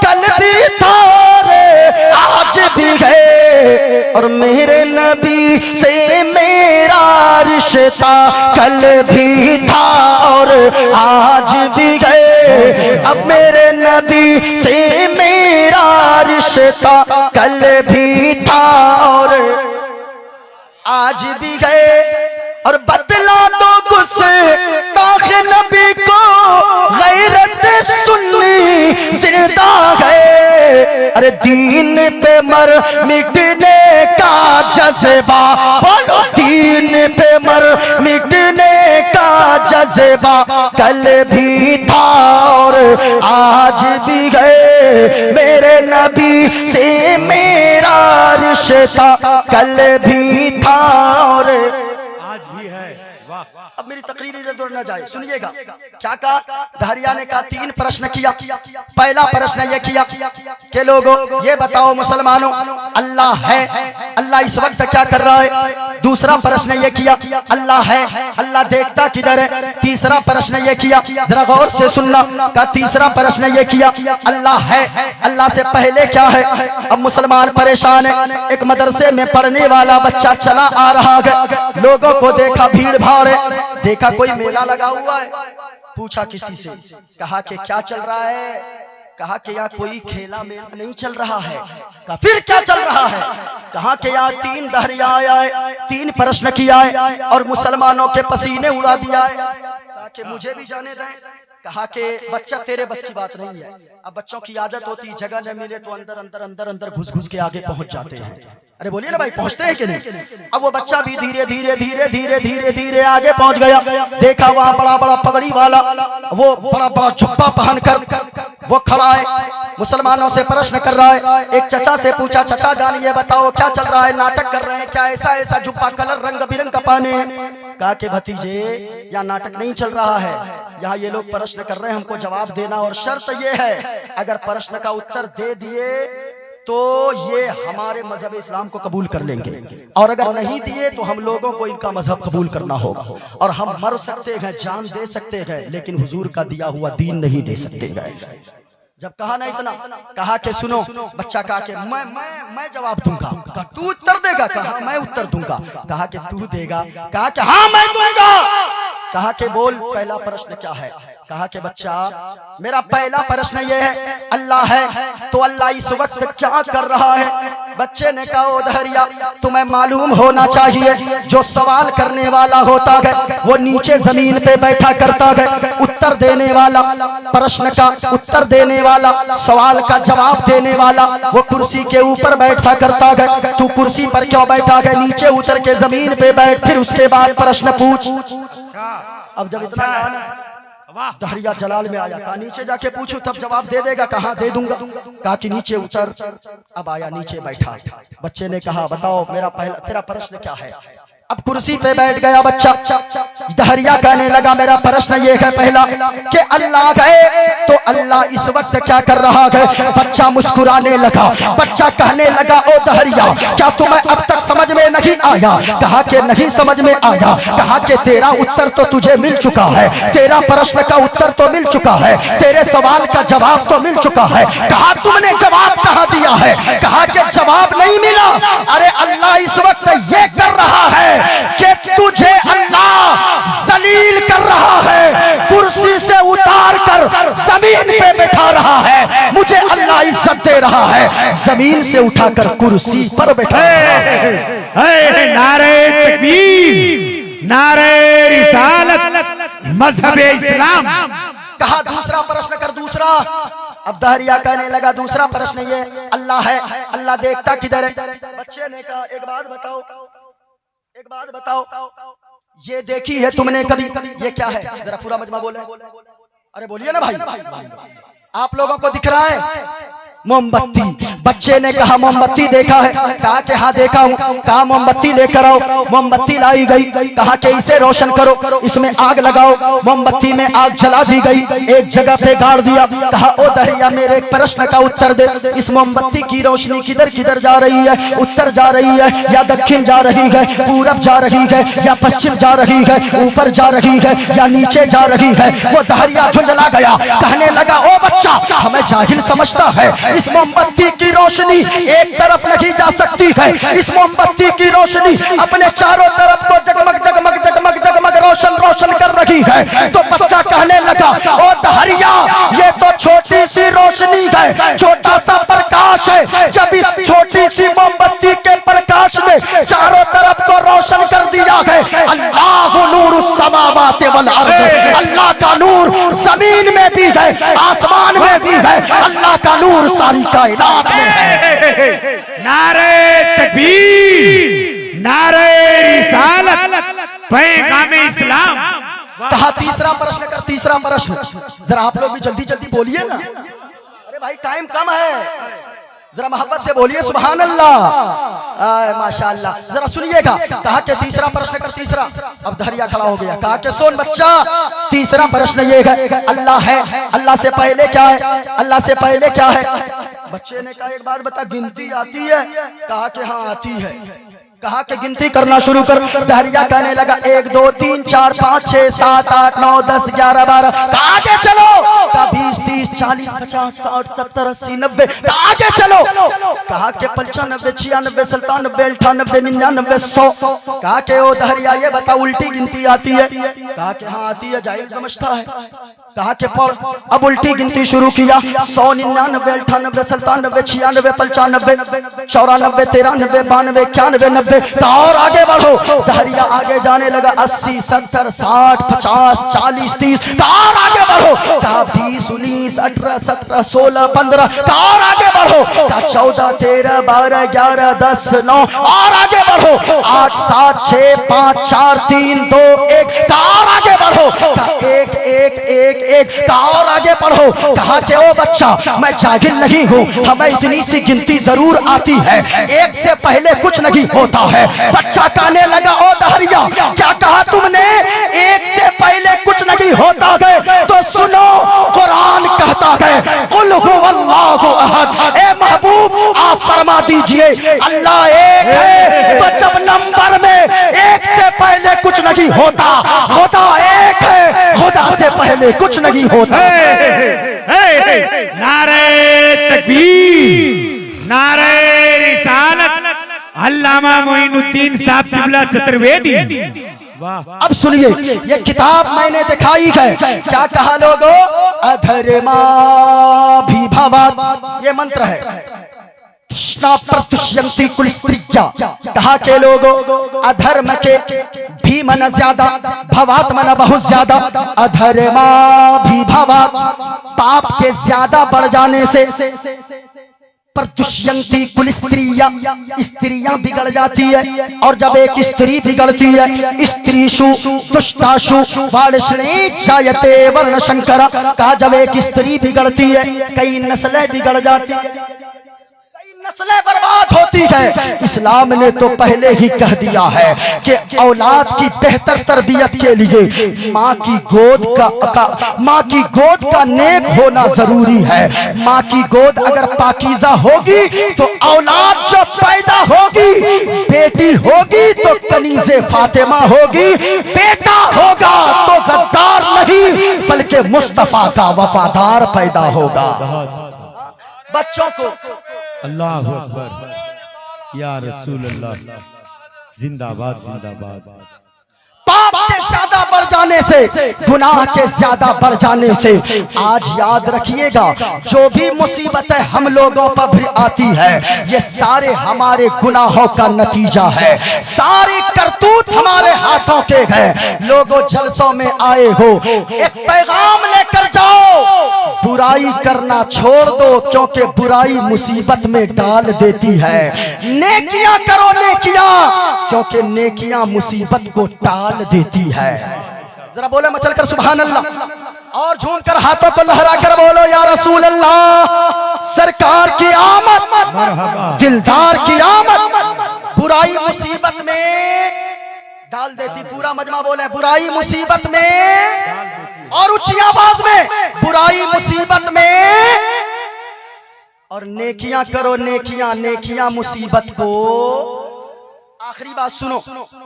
कल भी था आज भी है। और मेरे नबी से मेरा रिश्ता कल भी था और आज भी है। अब मेरे नबी से मेरा रिश्ता कल भी था और आज भी है। और बदला दो गुस्ताख नबी को गैरत सुन्नी जिंदा है। अरे दीन पे मर मिटने का जज्बा, बोलो दीन पे मर मिटने का जज्बा कल भी था और आज भी है। मेरे नबी से मेरा रिश्ता कल भी था और आज भी है। वाह। अब मेरी तकरीर इधर उधर न जाए, सुनिएगा क्या कहा। दहरिया ने कहा 3 प्रश्न किया। पहला प्रश्न यह किया कि लोगों ये बताओ मुसलमानों, अल्लाह है, अल्लाह इस वक्त क्या कर रहा है। दूसरा प्रश्न यह किया अल्लाह है, अल्लाह देखता किधर है। तीसरा प्रश्न यह किया, जरा गौर से सुनना, का तीसरा प्रश्न यह किया अल्लाह है, अल्लाह से पहले क्या है। अब मुसलमान परेशान है। एक मदरसे में पढ़ने वाला बच्चा चला आ रहा है, लोगों को देखा भीड़ भाड़ है, देखा कोई मेला लगा हुआ है, पूछा किसी से, कहा कि क्या चल रहा है। कहा कि यहाँ कोई खेला मेला नहीं चल रहा है। कहा फिर क्या चल रहा है। कहा कि यहाँ 3 दहरिया आया है, 3 प्रश्न किया है और मुसलमानों के पसीने उड़ा दिया है। कहा कि मुझे भी जाने दें। कहा कि बच्चा तेरे बस की बात नहीं है। अब बच्चों की आदत होती है जगह न मिले तो अंदर अंदर अंदर अंदर घुस घुस के आगे पहुंच जाते हैं। अरे बोलिए ना भाई, पहुंचते हैं कि नहीं। अब वो बच्चा भी धीरे धीरे धीरे धीरे धीरे धीरे आगे पहुंच गया। देखा वहां बड़ा बड़ा पगड़ी वाला, वो बड़ा बड़ा जुब्बा पहनकर वो खड़ा है, मुसलमानों से प्रश्न कर रहा है। एक चचा से पूछा, चचा जान ये बताओ क्या चल रहा है, नाटक कर रहे हैं क्या, ऐसा ऐसा जुब्बा कलर रंग बिरंग का पहने हैं। कहा कि भतीजे यहाँ नाटक नहीं चल रहा है, यहाँ ये लोग प्रश्न कर रहे हैं, हमको जवाब देना और शर्त ये है अगर प्रश्न का उत्तर दे दिए तो ये हमारे मजहब इस्लाम को कबूल कर लेंगे, और अगर नहीं दिए तो हम लोगों को इनका मजहब कबूल करना होगा। और हम मर सकते हैं, जान दे सकते हैं, लेकिन हुजूर का दिया हुआ दीन नहीं दे सकते हैं। जब कहा ना इतना, कहा कि सुनो, बच्चा कहा कि मैं जवाब दूंगा। कहा तू उत्तर देगा। कहा मैं उत्तर दूंगा। कहा कि तू देगा। कहा कि हाँ मैं दूंगा। कहा कि बोल पहला प्रश्न क्या है। कहा कि बच्चा मेरा पहला प्रश्न ये है अल्लाह है तो अल्लाह इस वक्त क्या कर रहा है। बच्चे ने कहा ओ दहरिया तुम्हें मालूम होना चाहिए जो सवाल करने वाला होता है वो नीचे जमीन पे बैठा करता है, उत्तर देने वाला, प्रश्न का उत्तर देने वाला, सवाल का जवाब देने वाला वो कुर्सी के ऊपर बैठा करता है। तू कुर्सी पर क्यों बैठा है, नीचे उतर के जमीन पे बैठ, फिर उसके बाद प्रश्न पूछ। अब जब इतना दहरिया जलाल में आया, कहा नीचे जाके पूछू तब जवाब दे देगा। कहा दे दूंगा। कहा कि नीचे उतर। अब आया नीचे बैठा। बच्चे ने कहा बताओ मेरा तेरा प्रश्न क्या है। अब कुर्सी पे बैठ गया बच्चा। दहरिया कहने लगा मेरा प्रश्न ये है पहला कि अल्लाह है तो अल्लाह इस वक्त क्या कर रहा है। बच्चा मुस्कुराने लगा, बच्चा कहने लगा ओ दहरिया क्या तुम्हें अब तक समझ में नहीं आया। कहा कि नहीं समझ में आया। कहा कि तेरा उत्तर तो तुझे मिल चुका है, तेरा प्रश्न का उत्तर तो मिल चुका है, तेरे सवाल का जवाब तो मिल चुका है। कहा तुमने जवाब कहाँ दिया है। कहा कि जवाब नहीं मिला। अरे अल्लाह इस वक्त ये कर रहा है कि तुझे अल्लाह जलील कर रहा है, कुर्सी से उतार कर जमीन पे बैठा रहा है, मुझे अल्लाह इज्जत दे रहा है, जमीन से उठाकर कुर्सी पर बैठा रहा है। नारे तकबीर, नारे रिसालत, मजहब इस्लाम। कहा दूसरा प्रश्न कर, दूसरा। अब दहरिया कहने लगा दूसरा प्रश्न ये, अल्लाह है, अल्लाह देखता किधर है? बच्चे ने कहा एक बात बताओ, एक बात बताओ, ये देखी है तुमने कभी? ये क्या है? जरा पूरा मजमा बोले। अरे बोलिए ना भाई, आप लोगों को दिख रहा है? मोमबत्ती। बच्चे ने कहा मोमबत्ती देखा है? कहा कि हाँ देखा हूँ। कहा मोमबत्ती लेकर आओ। मोमबत्ती लाई गई। कहा कि इसे रोशन करो, इसमें आग लगाओ। मोमबत्ती में आग जला दी गई, एक जगह पे गाड़ दिया। कहा ओ दरिया मेरे एक प्रश्न का उत्तर दे, इस मोमबत्ती की रोशनी किधर किधर जा रही है? उत्तर जा रही है या दक्षिण जा रही है, पूरब जा रही है या पश्चिम जा रही है, ऊपर जा रही है या नीचे जा रही है? वो दहरिया झुंझला गया, कहने लगा ओ बच्चा, हमें जाहिल समझता है, इस मोमबत्ती की रोशनी एक तरफ नहीं जा सकती है, इस मोमबत्ती की रोशनी अपने चारों तरफ को जगमग जगमग जगमग जगमग रोशन रोशन कर रही है। तो बच्चा कहने लगा ओ दहरिया, ये तो छोटी सी रोशनी है, छोटा सा प्रकाश है। जब इस छोटी सी मोमबत्ती के प्रकाश ने चारों तरफ को रोशन कर दिया है, अल्लाहु नूरुस समावाति वल अर्द, अल्लाह का नूर जमीन में भी है, आसमान में भी है, अल्लाह का नूर सारी कायनात में है। नारे तकबीर, नारे रिसालत, पैगाम इस्लाम। कहा तीसरा प्रश्न कर, तीसरा प्रश्न। जरा आप लोग भी जल्दी जल्दी बोलिए ना, अरे भाई टाइम कम है, जरा मोहब्बत से बोलिए सुभान अल्लाह, माशाअल्लाह। जरा सुनिएगा, कहा कि तीसरा प्रश्न कर, तीसरा। अब दहरिया खड़ा हो गया, कहा कि सुन बच्चा, तीसरा प्रश्न ये है, अल्लाह है, अल्लाह से पहले क्या है? अल्लाह से पहले क्या है? बच्चे ने कहा एक बात बता, गिनती आती है? कहा कि हाँ आती है। कहा कि गिनती करना शुरू कर। दहरिया कहने लगा 1 2 3 4 5 6 7 8 9 10 11 12। आगे चलो। कहा 20 30 40 50 60 70 80 90। आगे चलो। कहा कि 95 96 97 98 99 100। कहा कि ओ दहरिया ये बता उल्टी गिनती आती है? कहा कि हाँ आती है, जाहिल समझता है। कहा कि पढ़। अब उल्टी गिनती शुरू किया, 100 99 98 97 96 95 94 93 92 91 90। और आगे बढ़ो। दहरिया आगे जाने लगा, 80 70 60 50 40 30। और आगे बढ़ो। कहा 20 19 18 17 16 15। और आगे बढ़ो। कहा 14 13 12 11 10 9। और आगे बढ़ो। 8 7 6 5 4 3 2 1। और आगे बढ़ो। 1 1 1 1। और आगे बढ़ो। कहा कि ओ बच्चा, मैं जाहिल नहीं हूँ, हमें इतनी सी गिनती जरूर आती है, एक से पहले कुछ नहीं होता है। बच्चा कहने लगा ओ दहरिया, क्या कहा तुमने? एक से पहले कुछ नहीं होता है? तो सुनो, कुरान कहता है कुल हुवल्लाहु अहद। ए महबूब आप फरमा दीजिए अल्लाह एक है। तो जब नंबर में एक से पहले कुछ नहीं होता, खुदा एक है, खुदा से पहले कुछ नहीं होता। नारे तकबीर, नारे रिसालत, अल्लामा मोइनुद्दीन साहब किबला चतुर्वेदी। अब सुनिए, ये किताब मैंने दिखाई है। क्या कहा लोगों? अधर्मा भी भवात्, ये मंत्र है। कृष्णा प्रतुष्यंती कुल स्त्रिया। कहा के लोगों अधर्म के भी मन ज्यादा, भवात मन बहुत ज्यादा। अधर्मा भी भवात्, पाप के ज्यादा बढ़ जाने से प्रतुष्यंती कुल स्त्रिया, स्त्रियां बिगड़ जाती है। और जब एक स्त्री बिगड़ती है, स्त्रीषु दुष्टाशु वार्ष्णे जायते वर्ण शंकर। कहा जब एक स्त्री बिगड़ती है, कई नस्लें बिगड़ जाती है, नस्लें बर्बाद होती है। इस्लाम ने तो पहले ही कह दिया है कि औलाद की बेहतर तरबियत के लिए माँ की गोद का नेक होना जरूरी है। माँ की गोद अगर पाकीज़ा होगी तो औलाद जो पैदा होगी, बेटी होगी तो कनीज़े फातिमा होगी, बेटा होगा तो गद्दार नहीं बल्कि मुस्तफा का वफादार पैदा होगा। बच्चों को अल्लाह अकबर, या रसूल अल्लाह, जिंदाबाद जिंदाबाद। पाप के ज्यादा बढ़ जाने से, गुनाह के ज्यादा बढ़ जाने से। आज याद रखिएगा, जो भी मुसीबतें हम लोगों पर भी आती है, ये सारे हमारे गुनाहों का नतीजा है। सारी करतूत हमारे हाथों के गए। लोगों जलसों में आए हो, एक पैगाम लेकर जाओ, बुराई करना छोड़ दो, क्योंकि बुराई मुसीबत में डाल देती है। नेकियां करो, नेकियां, क्योंकि नेकियां मुसीबत को टाल देती है। जरा बोले मचल कर सुभान अल्लाह, और झूम कर हाथों को लहरा कर बोलो या रसूल अल्लाह। सरकार की आमद, दिलदार की आमद बुराई मुसीबत में डाल देती। पूरा मजमा बोले बुराई मुसीबत में, और ऊंची आवाज में बुराई मुसीबत में, और नेकियां करो, नेकियां, नेकियां मुसीबत को। आखिरी बात सुनो,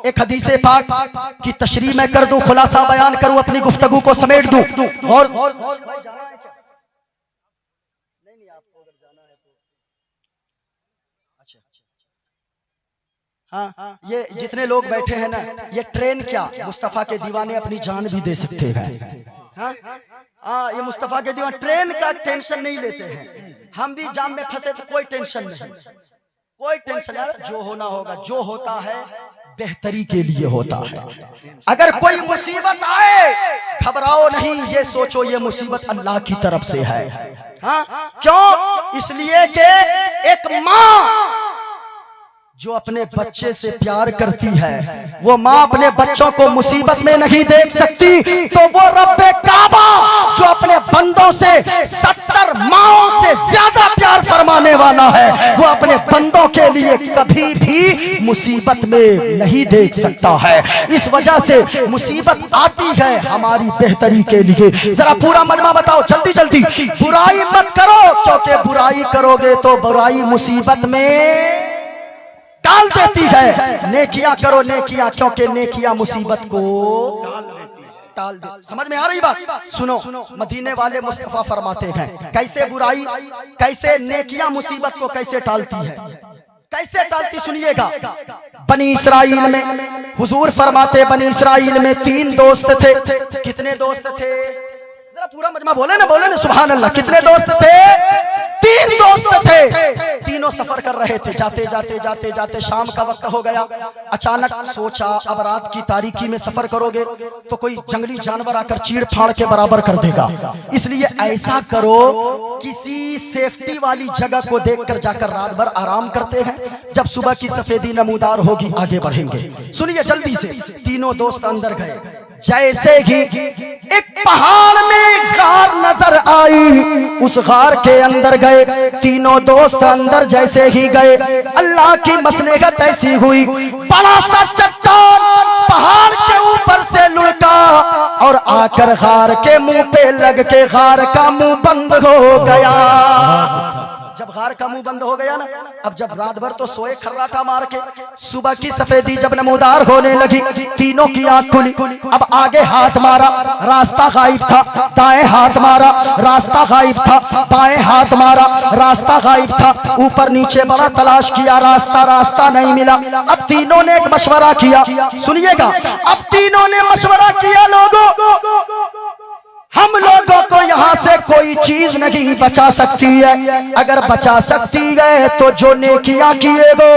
एक हदीस पाक की तशरीह मैं कर दूं, खुलासा बयान करूं, अपनी गुफ्तगू को समेट दूं। और हाँ, ये जितने लोग बैठे हैं ना, ये ट्रेन क्या, मुस्तफा के दीवाने अपनी जान भी दे सकते हैं। हाँ, ये मुस्तफा के दीवाने ट्रेन का टेंशन नहीं लेते हैं। हम भी जाम में फंसे तो कोई टेंशन नहीं, कोई टेंशन नहीं। जो होना होगा, जो होता है बेहतरी के लिए होता है। अगर कोई मुसीबत आए, घबराओ नहीं, ये सोचो ये मुसीबत अल्लाह की तरफ से है। हाँ, क्यों? इसलिए कि एक माँ जो अपने बच्चे से प्यार करती है, वो माँ अपने बच्चों को मुसीबत में नहीं देख सकती, तो वो रब्बे काबा जो अपने बंदों से 70 माओं से ज्यादा प्यार फरमाने वाला है, वो अपने बंदों के लिए कभी भी मुसीबत में नहीं देख सकता है। इस वजह से मुसीबत आती है हमारी बेहतरी के लिए। जरा पूरा मजमा बताओ जल्दी जल्दी। बुराई मत करो, क्योंकि बुराई करोगे तो बुराई मुसीबत में डाल देती है। नेकियां करो, नेकियां, क्योंकि नेकियां मुसीबत को टाल दे। समझ में आ रही बात? सुनो, मदीने वाले मुस्तफा फरमाते हैं कैसे बुराई, कैसे नेकियां मुसीबत को कैसे टालती है, कैसे टालती, सुनिएगा। बनी इसराइल में हुजूर फरमाते, बनी इसराइल में 3 दोस्त थे। कितने दोस्त थे? जरा पूरा मजमा बोले ना सुभान अल्लाह। कितने दोस्त थे? 3 दोस्त थे। तीनों सफर कर रहे थे। जाते जाते जाते जाते शाम का वक्त हो गया। अचानक सोचा अब रात की तारीकी में सफर करोगे तो कोई जंगली जानवर आकर चीड़ फाड़ के बराबर कर देगा, इसलिए ऐसा करो किसी सेफ्टी वाली जगह को देखकर जाकर रात भर आराम करते हैं, जब सुबह की सफेदी नमूदार होगी आगे बढ़ेंगे। सुनिए जल्दी से। तीनों दोस्त अंदर गए। जैसे ही एक पहाड़ में गार नजर आई, उस गार के अंदर गए। तीनों दोस्त अंदर जैसे ही गए, अल्लाह की मसलहत ऐसी हुई, बड़ा सा चट्टान पहाड़ के ऊपर से लुढ़का और आकर गार के मुंह पे लग के गार का मुंह बंद हो गया। जब गार का मुंह बंद हो गया ना, अब जब रात भर तो सोए खर्राटा मार के, सुबह की सफेदी जब नमूदार होने लगी, तीनों की आंख खुली। अब आगे हाथ मारा, रास्ता गायब था। दाएं हाथ मारा, रास्ता गायब था। बाएं हाथ मारा, रास्ता गायब था। ऊपर नीचे बड़ा तलाश किया, रास्ता नहीं मिला। अब तीनों ने एक मशवरा किया, सुनिएगा। अब तीनों ने मशवरा किया, लोगों हम लोगों को यहाँ से कोई चीज नहीं बचा सकती है। अगर बचा सकती है तो जो नेकियां किए गो,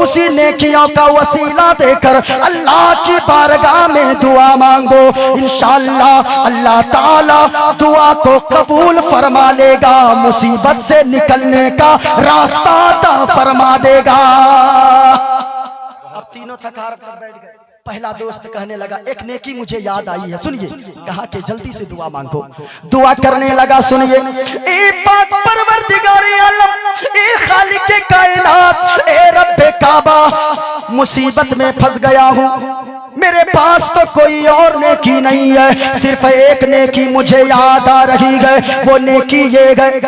उसी नेकियों का वसीला देकर अल्लाह की बारगाह में दुआ मांगो। इंशाअल्लाह अल्लाह ताला दुआ को कबूल फरमा लेगा, मुसीबत से निकलने का रास्ता अता फरमा देगा। अब तीनों थकार कर बैठ गए। पहला दोस्त कहने लगा, एक नेकी मुझे याद आई है, सुनिए। कहा कि जल्दी से दुआ मांगो। दुआ करने लगा, सुनिए। ए पाक परवरदिगारे आलम, ए खालिके कायनात, ए रब्बे काबा, मुसीबत में फंस गया हूँ। मेरे पास तो कोई और नेकी नहीं है, सिर्फ एक नेकी मुझे याद आ रही है। वो नेकी ये गए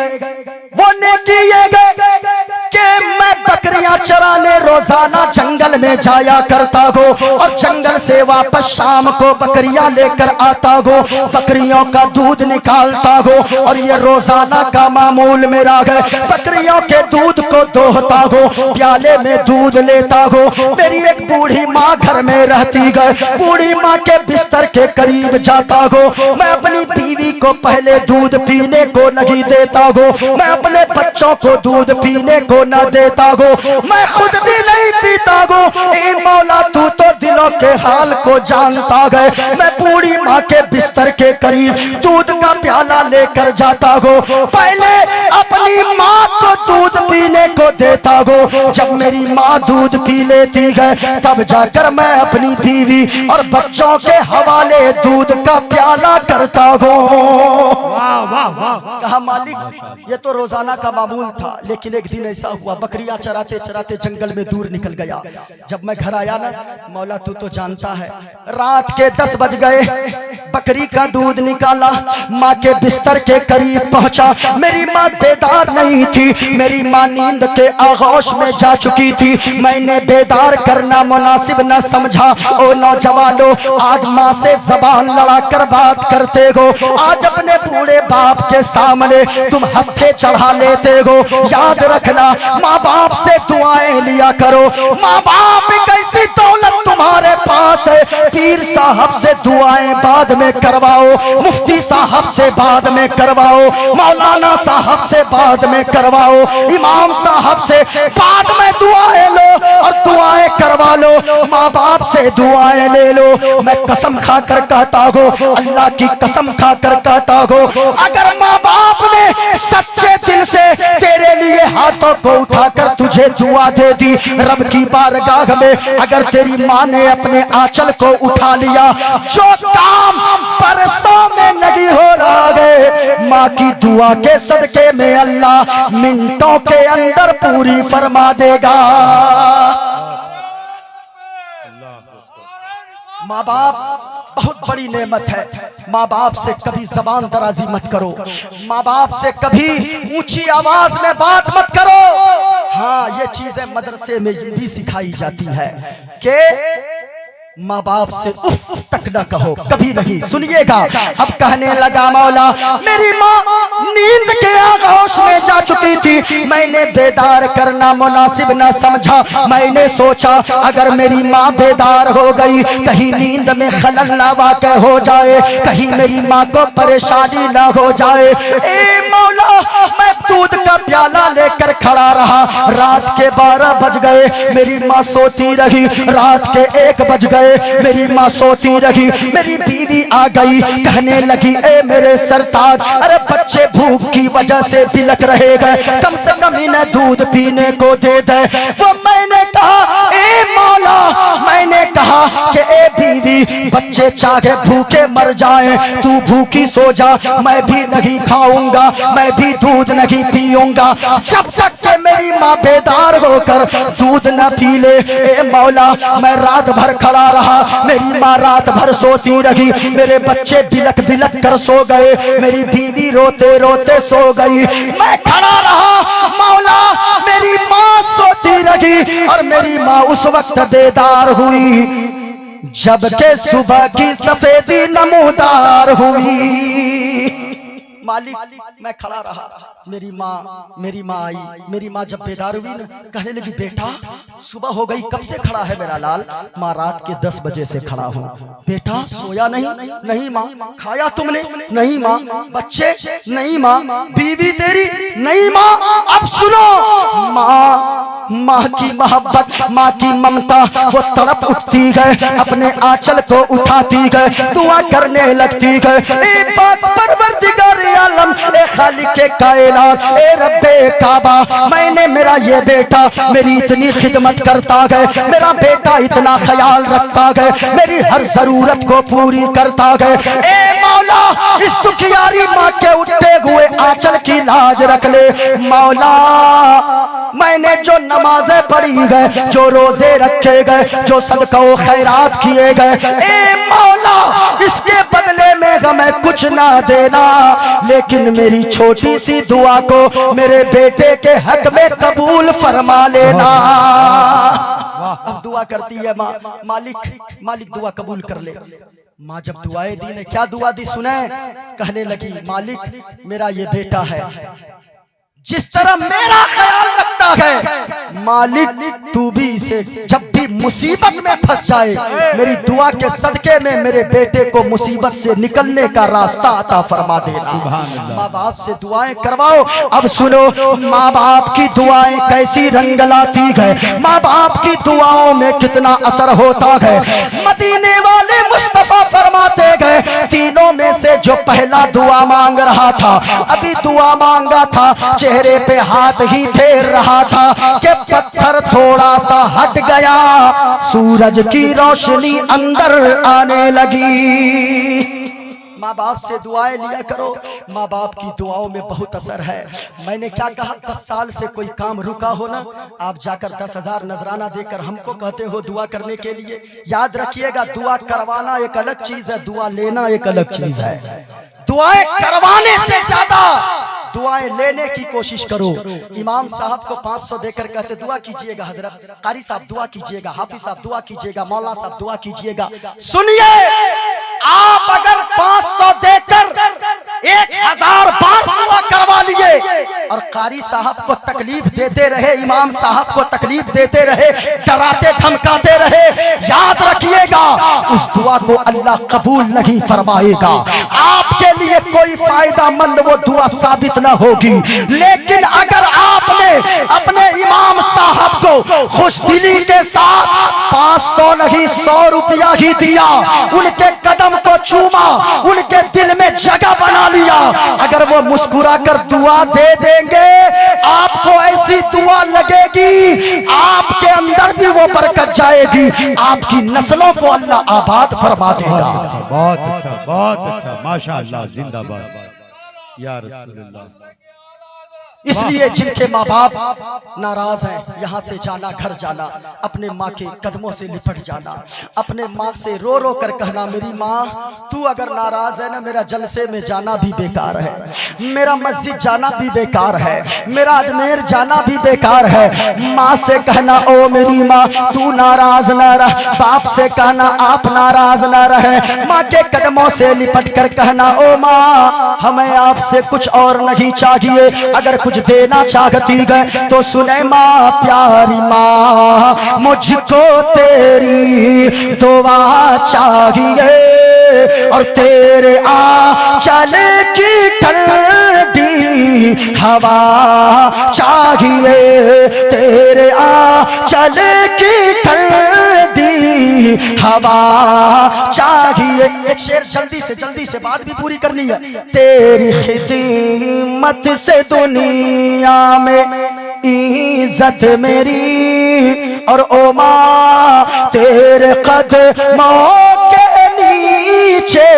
कि मैं बकरियां चराने रोजाना जंगल में जाया करता गो और जंगल से वापस शाम को बकरियां लेकर आता गो, बकरियों का दूध निकालता गो और ये रोजाना का मामूल मेरा है। बकरियों के दूध को दोहता गो, प्याले में दूध लेता गो। मेरी एक बूढ़ी माँ घर में रहती गए, बूढ़ी माँ के बिस्तर के करीब जाता गो। मैं अपनी बीवी को पहले दूध पीने को नहीं देता गो, मैं अपने बच्चों को दूध पीने को न देता गो, मैं खुद भी नहीं पीता गो। ए मौला तू तो दिलों के हाल को जानता गए। मैं बूढ़ी माँ के बिस्तर के करीब दूध का प्याला लेकर जाता गो, पहले अपनी माँ को दूध पीने को देता गो। जब मेरी माँ दूध पी लेती है तब जाकर मैं अपनी बीवी और बच्चों के हवाले दूध का प्याला करता गो। वाह वाह वाह। कहा मालिक ये तो रोजाना का मामूल था, लेकिन एक दिन ऐसा हुआ बकरियां चराते चराते जंगल में दूर निकल गया। जब मैं घर आया ना मौला तू तो जानता है, रात के 10 बज गए, बकरी का दूध निकाला, माँ के बिस्तर के करीब पहुंचा। मेरी माँ बेदार नहीं थी, मेरी माँ नींद के आगोश में जा चुकी थी। मैंने बेदार करना मुनासिब न समझा। ओ नौजवानों, आज माँ से जबान लड़ाकर बात करते हो, आज अपने बूढ़े बाप के सामने तुम हत्थे चढ़ा लेते हो। याद रखना माँ बाप से दुआएं लिया करो। माँ बाप एक ऐसी दौलत तुम्हारे पास है, पीर साहब से दुआएं बाद में करवाओ, मुफ्ती साहब से बाद में करवाओ, मौलाना साहब से बाद में करवाओ, इमाम साहब से बाद में दुआएं लो और दुआएं करवा लो। माँ बाप से दुआएं ले लो। मैं कसम खाकर कहता हूँ, अल्लाह की कसम खाकर कहता हूँ, अगर माँ बाप ने सच्चे दिल से तेरे लिए हाथों को उठाकर तुझे दुआ दे दी, रब की बारगाह में अगर तेरी माँ ने अपने आंचल को उठा लिया, जो काम बरसों में नहीं हो रहा है, माँ की दुआ के सदके में अल्लाह मिनटों के अंदर पूरी फरमा देगा। माँ बाप बहुत बड़ी नेमत है। माँ बाप से कभी जबान दराजी मत करो, माँ बाप से कभी ऊंची आवाज में बात मत करो। हाँ, ये चीजें मदरसे में भी सिखाई जाती है कि माँ बाप से उफ तक न कहो, कभी नहीं। सुनिएगा, अब कहने लगा मौला मेरी माँ नींद के आगोश में जा चुकी थी, मैंने बेदार करना मुनासिब न समझा। मैंने सोचा अगर मेरी माँ बेदार हो गई, कहीं नींद में खलल ना वाक़ हो जाए, कहीं मेरी माँ को परेशानी ना हो जाए। ए मौला, मैं दूध का प्याला लेकर खड़ा रहा। रात के 12 बज गए, मेरी माँ सोती रही। रात के 1 बज गए, मेरी माँ सोती रही। मेरी बीवी आ गई, कहने लगी ए मेरे सरताज, अरे बच्चे भूख की वजह से बिलक रहे गए, कम से कम इन्हें दूध पीने को दे दे। वो मैंने कहा ए मौला, मैंने कहा कि ए बीवी, बच्चे चाहे भूखे मर जाएं, तू भूखी सो जा, मैं भी नहीं खाऊंगा, मैं भी दूध नहीं पीऊंगा जब तक के मेरी माँ बेदार होकर दूध न पी ले। ए मौला, मैं रात भर खड़ा रहा, मेरी माँ रात भर सोती रही, मेरे बच्चे बिलक बिलक कर सो गए, मेरी बीवी रोते रोते सो गई, मैं खड़ा रहा। मौला, मेरी माँ सोती रही और मेरी माँ उस वक्त बेदार हुई जबकि सुबह की सफेदी नमूदार हुई। मालिक, मैं खड़ा रहा, मेरी माँ आई। मेरी माँ जब बेदार हुई ना, कहने लगी बेटा सुबह हो गई, कब से खड़ा है मेरा लाल? माँ रात के 10 बजे से खड़ा हूँ। बेटा सोया नहीं? नहीं माँ। खाया तुमने? नहीं माँ। बच्चे? नहीं माँ। बीवी तेरी? नहीं माँ। अब सुनो, माँ की मोहब्बत, माँ की ममता, वो तड़प उठती है, अपने आंचल को उठाती है, दुआ करने लगती है। एक बात परवरदिगार आलम, ए खालिके कायनात, ए रब्बे काबा, मैंने मेरा ये बेटा मेरी इतनी खिदमत करता है, मेरा बेटा इतना ख्याल रखता है, मेरी हर जरूरत को पूरी करता है। ए मौला, इस दुखियारी माँ के उठते हुए आंचल की लाज रख ले। मौला, मैंने जो नमाजें पढ़ी गए, जो रोजे रखे गए, जो सदका खैरात किए गए, ए मौला, इसके बदले में गम कुछ ना देना, लेकिन मेरी छोटी सी दुआ को मेरे बेटे के हक में कबूल फरमा लेना। अब दुआ करती है माँ, मालिक दुआ कबूल कर ले। माँ जब दुआएं दी ने क्या दुआ दी सुने, कहने लगी मालिक मेरा ये बेटा है, जिस तरह मेरा ख्याल रखता है मालिक तू भी इसे जब भी मुसीबत में फंस जाए, मेरी दुआ के सदके में मेरे बेटे को मुसीबत से निकलने का रास्ता अता फरमा देना। माँ बाप से दुआएं करवाओ। अब सुनो माँ बाप की दुआएं कैसी रंग लाती है, माँ बाप की दुआओं में कितना असर होता है। मदीने वाले मुस्तफा फरमाते गए, तीनों में से जो पहला दुआ मांग रहा था, अभी दुआ मांगा था, चेहरे पे हाथ ही फेर रहा था कि पत्थर थोड़ा सा हट गया, सूरज की रोशनी अंदर आने लगी। माँ बाप से दुआएं लिया करो, माँ बाप की दुआओं में बहुत असर है। मैंने क्या कहा, 10 साल से कोई काम रुका हो ना, आप जाकर 10,000 नजराना देकर हमको कहते हो दुआ करने के लिए। याद रखिएगा, दुआ करवाना एक अलग चीज है, दुआ लेना एक अलग चीज है। दुआएं करवाने से ज्यादा दुआएं लेने की कोशिश करो। इमाम साहब को 500 देकर कहते दुआ कीजिएगा हजरत, कारी साहब दुआ कीजिएगा, हाफिज साहब दुआ कीजिएगा, मौला साहब दुआ कीजिएगा। सुनिए, आप अगर 500 देकर 1000 बार दुआ करवा लिए और कारी साहब को तकलीफ देते रहे, इमाम साहब को तकलीफ देते रहे, डराते धमकाते रहे, याद रखिएगा उस दुआ को अल्लाह कबूल नहीं फरमाएगा। आपके लिए कोई फायदा मंद वो दुआ साबित न होगी। लेकिन अगर आपने अपने इमाम साहब को खुशदिली के साथ 500 नहीं 100 रुपया ही दिया, उनके कदम को चूमा, उनके दिल में जगह बना लिया, अगर वो मुस्कुरा कर दुआ दे देंगे, आपको ऐसी दुआ लगेगी आपके अंदर भी वो बरकत जाएगी, आपकी नस्लों को अल्लाह आबाद फरमा देगा। बहुत अच्छा, बहुत अच्छा, माशाअल्लाह, जिंदाबाद या रसूलुल्लाह। इसलिए जिनके माँ बाप नाराज हैं, यहाँ से जाना, घर जाना, अपने माँ के कदमों से लिपट जाना, अपने माँ से रो रो कर कहना मेरी माँ तू अगर नाराज है ना, मेरा जलसे में जाना भी बेकार है, मेरा मस्जिद जाना भी बेकार है, मेरा अजमेर जाना भी बेकार है। माँ से कहना ओ मेरी माँ तू नाराज न रह, बाप से कहना आप नाराज न रहे, माँ के कदमों से लिपट कर कहना ओ माँ हमें आपसे कुछ और नहीं चाहिए, अगर कुछ देना चाहती है तो सुने माँ प्यारी माँ मुझको तेरी दुआ चाहिए, और तेरे आंचल की ठंडी हवा चाहिए, तेरे आंचल की ठंडी हवा चाहिए। एक शेर जल्दी से बात भी पूरी करनी है। तेरी खिदमत से दुनिया में इज्जत मेरी, और ओ माँ तेरे कदमों के नीचे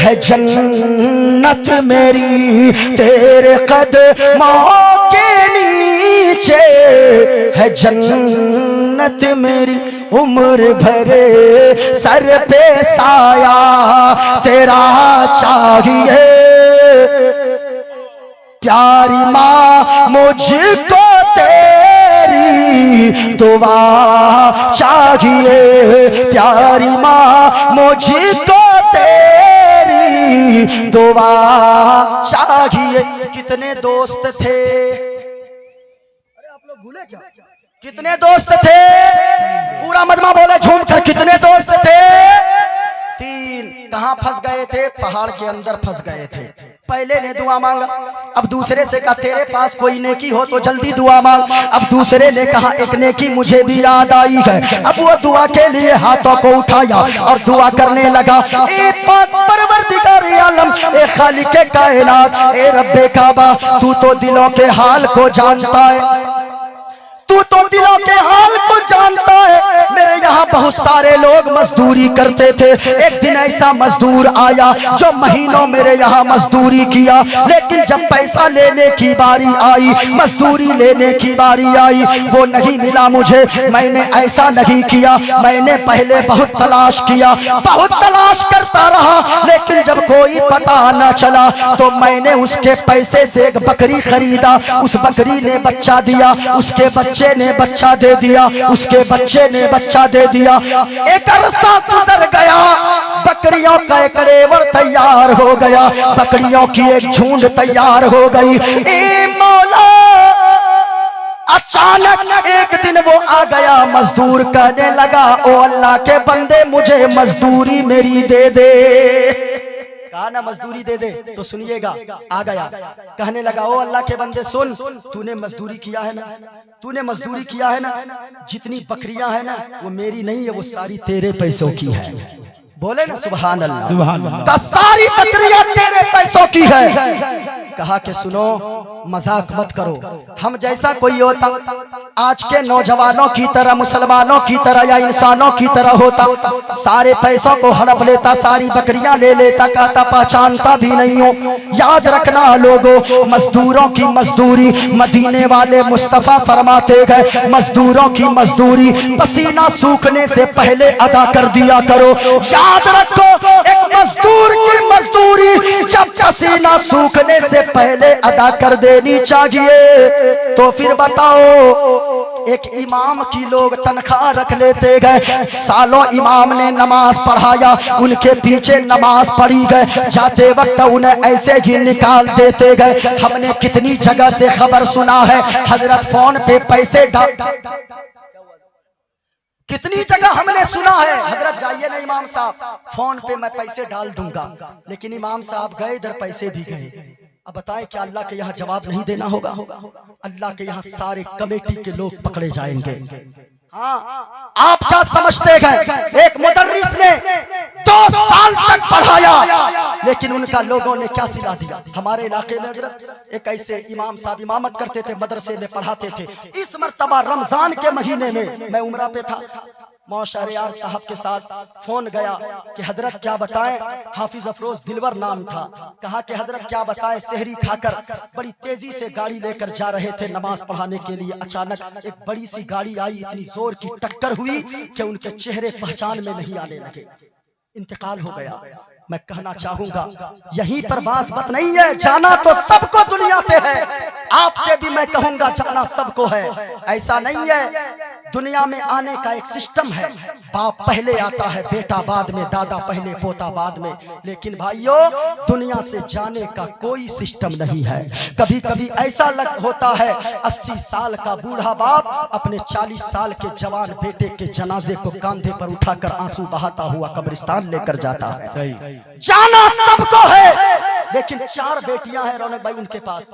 है जन्नत मेरी, तेरे कदमों के नीचे है जन्नत मेरी, उम्र भरे सर पे साया तेरा चाहिए, प्यारी माँ मुझको तेरी दुआ चाहिए, प्यारी माँ मुझको तेरी दुआ चाहिए। कितने दोस्त थे, अरे आप लोग भूले क्या, कितने दोस्त थे, पूरा मजमा बोले झूम कर, कितने दोस्त थे? 3। कहाँ फंस गए थे? पहाड़ के अंदर फंस गए थे। पहले ने दुआ मांगा, अब दूसरे से कहा तेरे पास कोई नेकी हो तो जल्दी दुआ मांग, अब दूसरे ने कहा एक नेकी मुझे भी याद आई है, अब वो दुआ के लिए हाथों को उठाया और दुआ करने लगा। ए परवरदिगार आलम, ए खालिके कायनात, ए रब्बे काबा, तू तो दिलों के हाल को जानता है, तू तो दिलों के हाल को जानता है। मेरे यहाँ बहुत सारे लोग मजदूरी करते थे। एक दिन ऐसा मजदूर आया जो महीनों मेरे यहाँ मजदूरी किया, लेकिन जब पैसा लेने की बारी आई, मजदूरी लेने की बारी आई, वो नहीं मिला मुझे। मैंने ऐसा नहीं किया, मैंने पहले बहुत तलाश किया, बहुत तलाश करता रहा, लेकिन जब कोई पता न चला तो मैंने उसके पैसे से एक बकरी खरीदा। उस बकरी ने बच्चा दिया, उसके बच्चे ने बच्चा दे दिया, उसके बच्चे ने बच्चा दे दिया। एक अरसा गुजर गया, बकरियों का एक रेवड़ तैयार हो गया, बकरियों की एक झुंड तैयार हो गई। ए मौला, अचानक एक दिन वो आ गया, मजदूर कहने लगा, ओ अल्लाह के बंदे मुझे मजदूरी मेरी दे दे। कहा ना मजदूरी दे दे, तो सुनिएगा, आ गया कहने लगा, ओ अल्लाह के बंदे सुन, तूने मजदूरी किया है ना, तूने मजदूरी किया है ना, जितनी बकरियां है ना वो मेरी नहीं है, वो सारी तेरे पैसों की है। बोले ना सुभान अल्लाह, सुभान अल्लाह। सारी बकरियां तेरे पैसों की है। कहा कि सुनो, मजाक मत करो, हम जैसा कोई होता आज के नौजवानों की तरह, मुसलमानों की तरह या इंसानों की तरह होता, सारे पैसों को हड़प लेता, सारी बकरियां ले लेता, कहता पहचानता भी नहीं हो। याद रखना लोगों, मजदूरों की मजदूरी, मदीने वाले मुस्तफा फरमाते गए, मजदूरों की मजदूरी पसीना सूखने से पहले अदा कर दिया करो। याद रखो, एक मजदूर की मजदूरी जब पसीना सूखने से पहले अदा कर देनी चाहिए। तो फिर बताओ, एक इमाम की लोग तनख्वाह रख लेते गए, सालों इमाम ने नमाज पढ़ाया, उनके पीछे नमाज पढ़ी गए, जाते वक्त उन्हें ऐसे ही निकाल देते गए। हमने कितनी जगह से खबर सुना है, हजरत फोन पे पैसे डाल, कितनी जगह हमने सुना है, हजरत जाइए ना इमाम साहब, फोन पे मैं पैसे डाल दूंगा, लेकिन इमाम साहब गए, इधर पैसे भी गए। अब बताएं क्या अल्लाह के यहाँ जवाब नहीं देना होगा? अल्लाह के यहाँ सारे कमेटी के लोग पकड़े जाएंगे। हाँ, आप क्या समझते हैं, एक मुदर्रिस ने 2 साल तक पढ़ाया, लेकिन उनका लोगों ने क्या सिला दिया। हमारे इलाके में हजरत एक ऐसे इमाम साहब इमामत करते थे, मदरसे में पढ़ाते थे। इस मर्तबा रमजान के महीने में मैं उम्रा पे था, मौशरियार साहब के साथ फोन गया कि हजरत क्या बताएं, हाफिज अफरोज दिलवर नाम था, कहा कि हजरत क्या बताएं, सहरी खाकर बड़ी तेजी से गाड़ी लेकर जा रहे थे नमाज पढ़ाने के लिए, अचानक एक बड़ी सी गाड़ी आई, इतनी जोर की टक्कर हुई कि उनके चेहरे पहचान में नहीं आने लगे, इंतकाल हो गया। मैं कहना चाहूंगा, यहीं पर बात नहीं है, जाना तो सबको दुनिया से है, आपसे भी मैं कहूंगा जाना सबको है। ऐसा नहीं है, दुनिया में आने का एक सिस्टम है, बाप पहले आता है, बेटा बाद में, दादा पहले, पोता बाद में, लेकिन भाइयों दुनिया से जाने का कोई सिस्टम नहीं है। कभी कभी ऐसा होता है 80 साल का बूढ़ा बाप अपने 40 साल के जवान बेटे के जनाजे को कंधे पर उठाकर आंसू बहाता हुआ कब्रिस्तान लेकर जाता है। जाना सबको है, लेकिन 4 बेटियां हैं रौनक भाई उनके पास,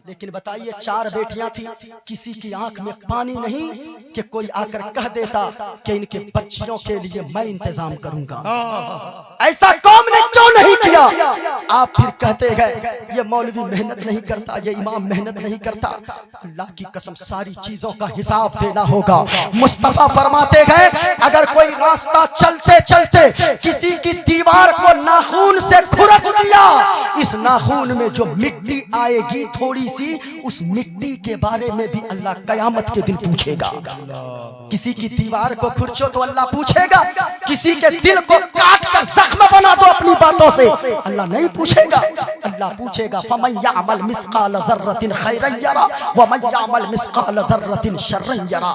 लेकिन बताइए 4 बेटियां थी, किसी की आंख में पानी नहीं कि कोई आकर कह देता कि इनके बच्चियों के लिए मैं इंतजाम करूंगा। ऐसा कौम ने क्यों नहीं किया? आप फिर कहते हैं ये मौलवी मेहनत नहीं करता, ये इमाम मेहनत नहीं करता। अल्लाह की कसम सारी चीजों का हिसाब देना होगा। मुस्तफा फरमाते हैं अगर कोई रास्ता चलते चलते किसी की दीवार को नाखून से खुरच दिया, इस नाखून में जो मिट्टी आएगी थोड़ी सी, उस मिट्टी के बारे में भी अल्लाह कयामत के दिन पूछेगा। किसी की दीवार को खुरचो तो अल्लाह पूछेगा, किसी के दिल को काट कर जख्म बना दो अपनी बातों से, अल्लाह नहीं पूछेगा। अल्लाह पूछेगा फमन यअमल मिस्काल ज़र्रतिन खैरन यरा व मन यअमल मिस्काल ज़र्रतिन शर्रन यरा।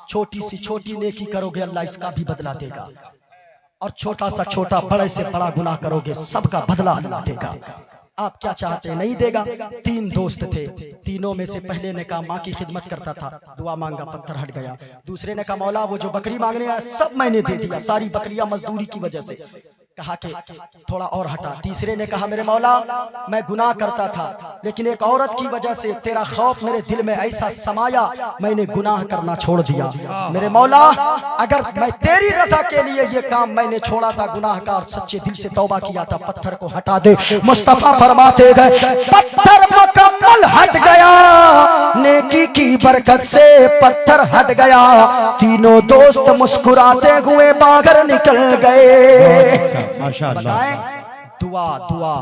छोटी सी छोटी नेकी करोगे अल्लाह इसका भी बदला देगा, और छोटा सा छोटा बड़े से बड़ा गुनाह करोगे सबका बदला अल्लाह देगा। आप क्या चाहते नहीं देगा। 3 दोस्त थे, तीनों में से पहले ने कहा माँ की खिदमत करता था, दुआ मांगा पत्थर हट गया। दूसरे ने कहा मौला वो जो बकरी मांगने आया सब मैंने दे दिया, सारी बकरियां मजदूरी की वजह से, कहा कि थोड़ा और हटा। तीसरे ने कहा मेरे मौला मैं गुनाह करता था, लेकिन एक औरत की वजह से तेरा खौफ मेरे दिल में ऐसा समाया, मैंने गुनाह करना छोड़ दिया। मेरे मौला अगर मैं तेरी रजा के लिए ये काम मैंने छोड़ा था गुनाह का और सच्चे दिल से तौबा किया था, पत्थर को हटा दे। मुस्तफा फरमाते गए पत्थर मुकम्मल कंबल हट गया, नेकी की बरकत से पत्थर हट गया, तीनों दोस्त मुस्कुराते हुए बाहर निकल गए। माशाअल्लाह। दुआ दुआ,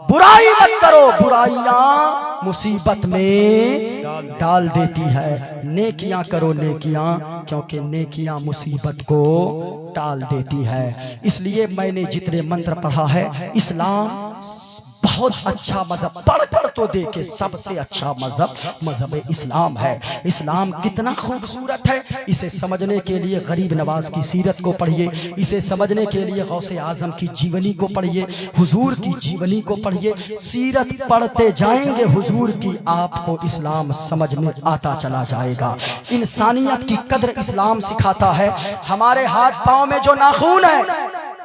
बुराई मत करो, बुराइयां मुसीबत में डाल देती है, नेकियां करो नेकियां, क्योंकि नेकियां मुसीबत को टाल देती है। इसलिए मैंने जितने मंत्र पढ़ा है, इस्लाम बहुत अच्छा मजहब, पढ़ तो देखे सबसे अच्छा मजहब मजहब इस्लाम है। इस्लाम कितना खूबसूरत है, इसे समझने के लिए गरीब नवाज की सीरत को पढ़िए, इसे समझने के लिए गौसे आजम की जीवनी को पढ़िए, हुजूर की जीवनी को पढ़िए। सीरत पढ़ते जाएंगे हुजूर की, आपको इस्लाम समझ में आता चला जाएगा। इंसानियत की कद्र इस्लाम सिखाता है। हमारे हाथ पांव में जो नाखून है,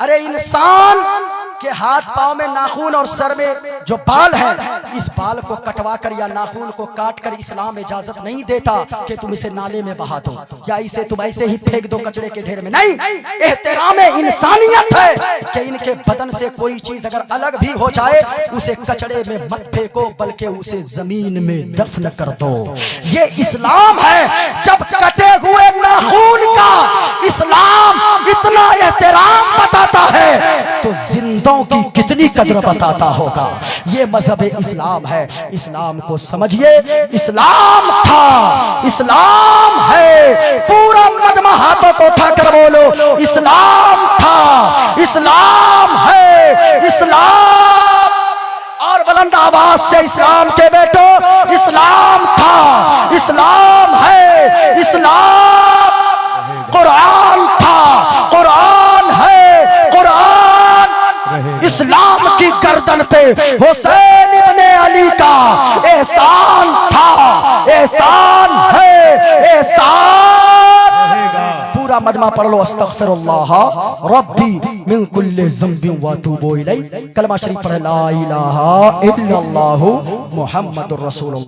अरे इंसान के हाथ पांव में नाखून और सर में जो बाल है, इस बाल को कटवा कर या नाखून को काट कर इस्लाम इजाजत नहीं देता कि तुम इसे नाले में बहा दो या इसे तुम ऐसे ही फेंक दो कचरे के ढेर में। नहीं, एहतराम इंसानियत है कि इनके बदन से कोई चीज अगर अलग भी हो जाए, उसे कचरे में मत फेंको, बल्कि उसे जमीन में दफन कर दो। ये इस्लाम है। जब कटे हुए नाखून का इस्लाम इतना एहतराम बताता है, तो जिंदों की कितनी कद्र बताता होगा। ये मजहब इस्लाम है। इस्लाम को समझिए। इस्लाम था, इस्लाम है। पूरा मजमा हाथों को उठाकर बोलो, इस्लाम था, इस्लाम है, इस्लाम। और बुलंद आवाज से इस्लाम के बेटो, इस्लाम था, इस्लाम है, इस्लाम। कुरान था, कुरान है, कुरान। इस्लाम की गर्दन पे हुसैन इब्ने अली का एहसान था, एहसान है, एहसान। पूरा मजमा पढ़ लो, अस्तगफिरुल्लाह रब्बी मिन कुल्ली ज़ंबिन व अतूबु इलैह। कलमा शरीफ पढ़े, ला इलाहा इल्लल्लाहु मुहम्मदुर रसूलुल्लाह।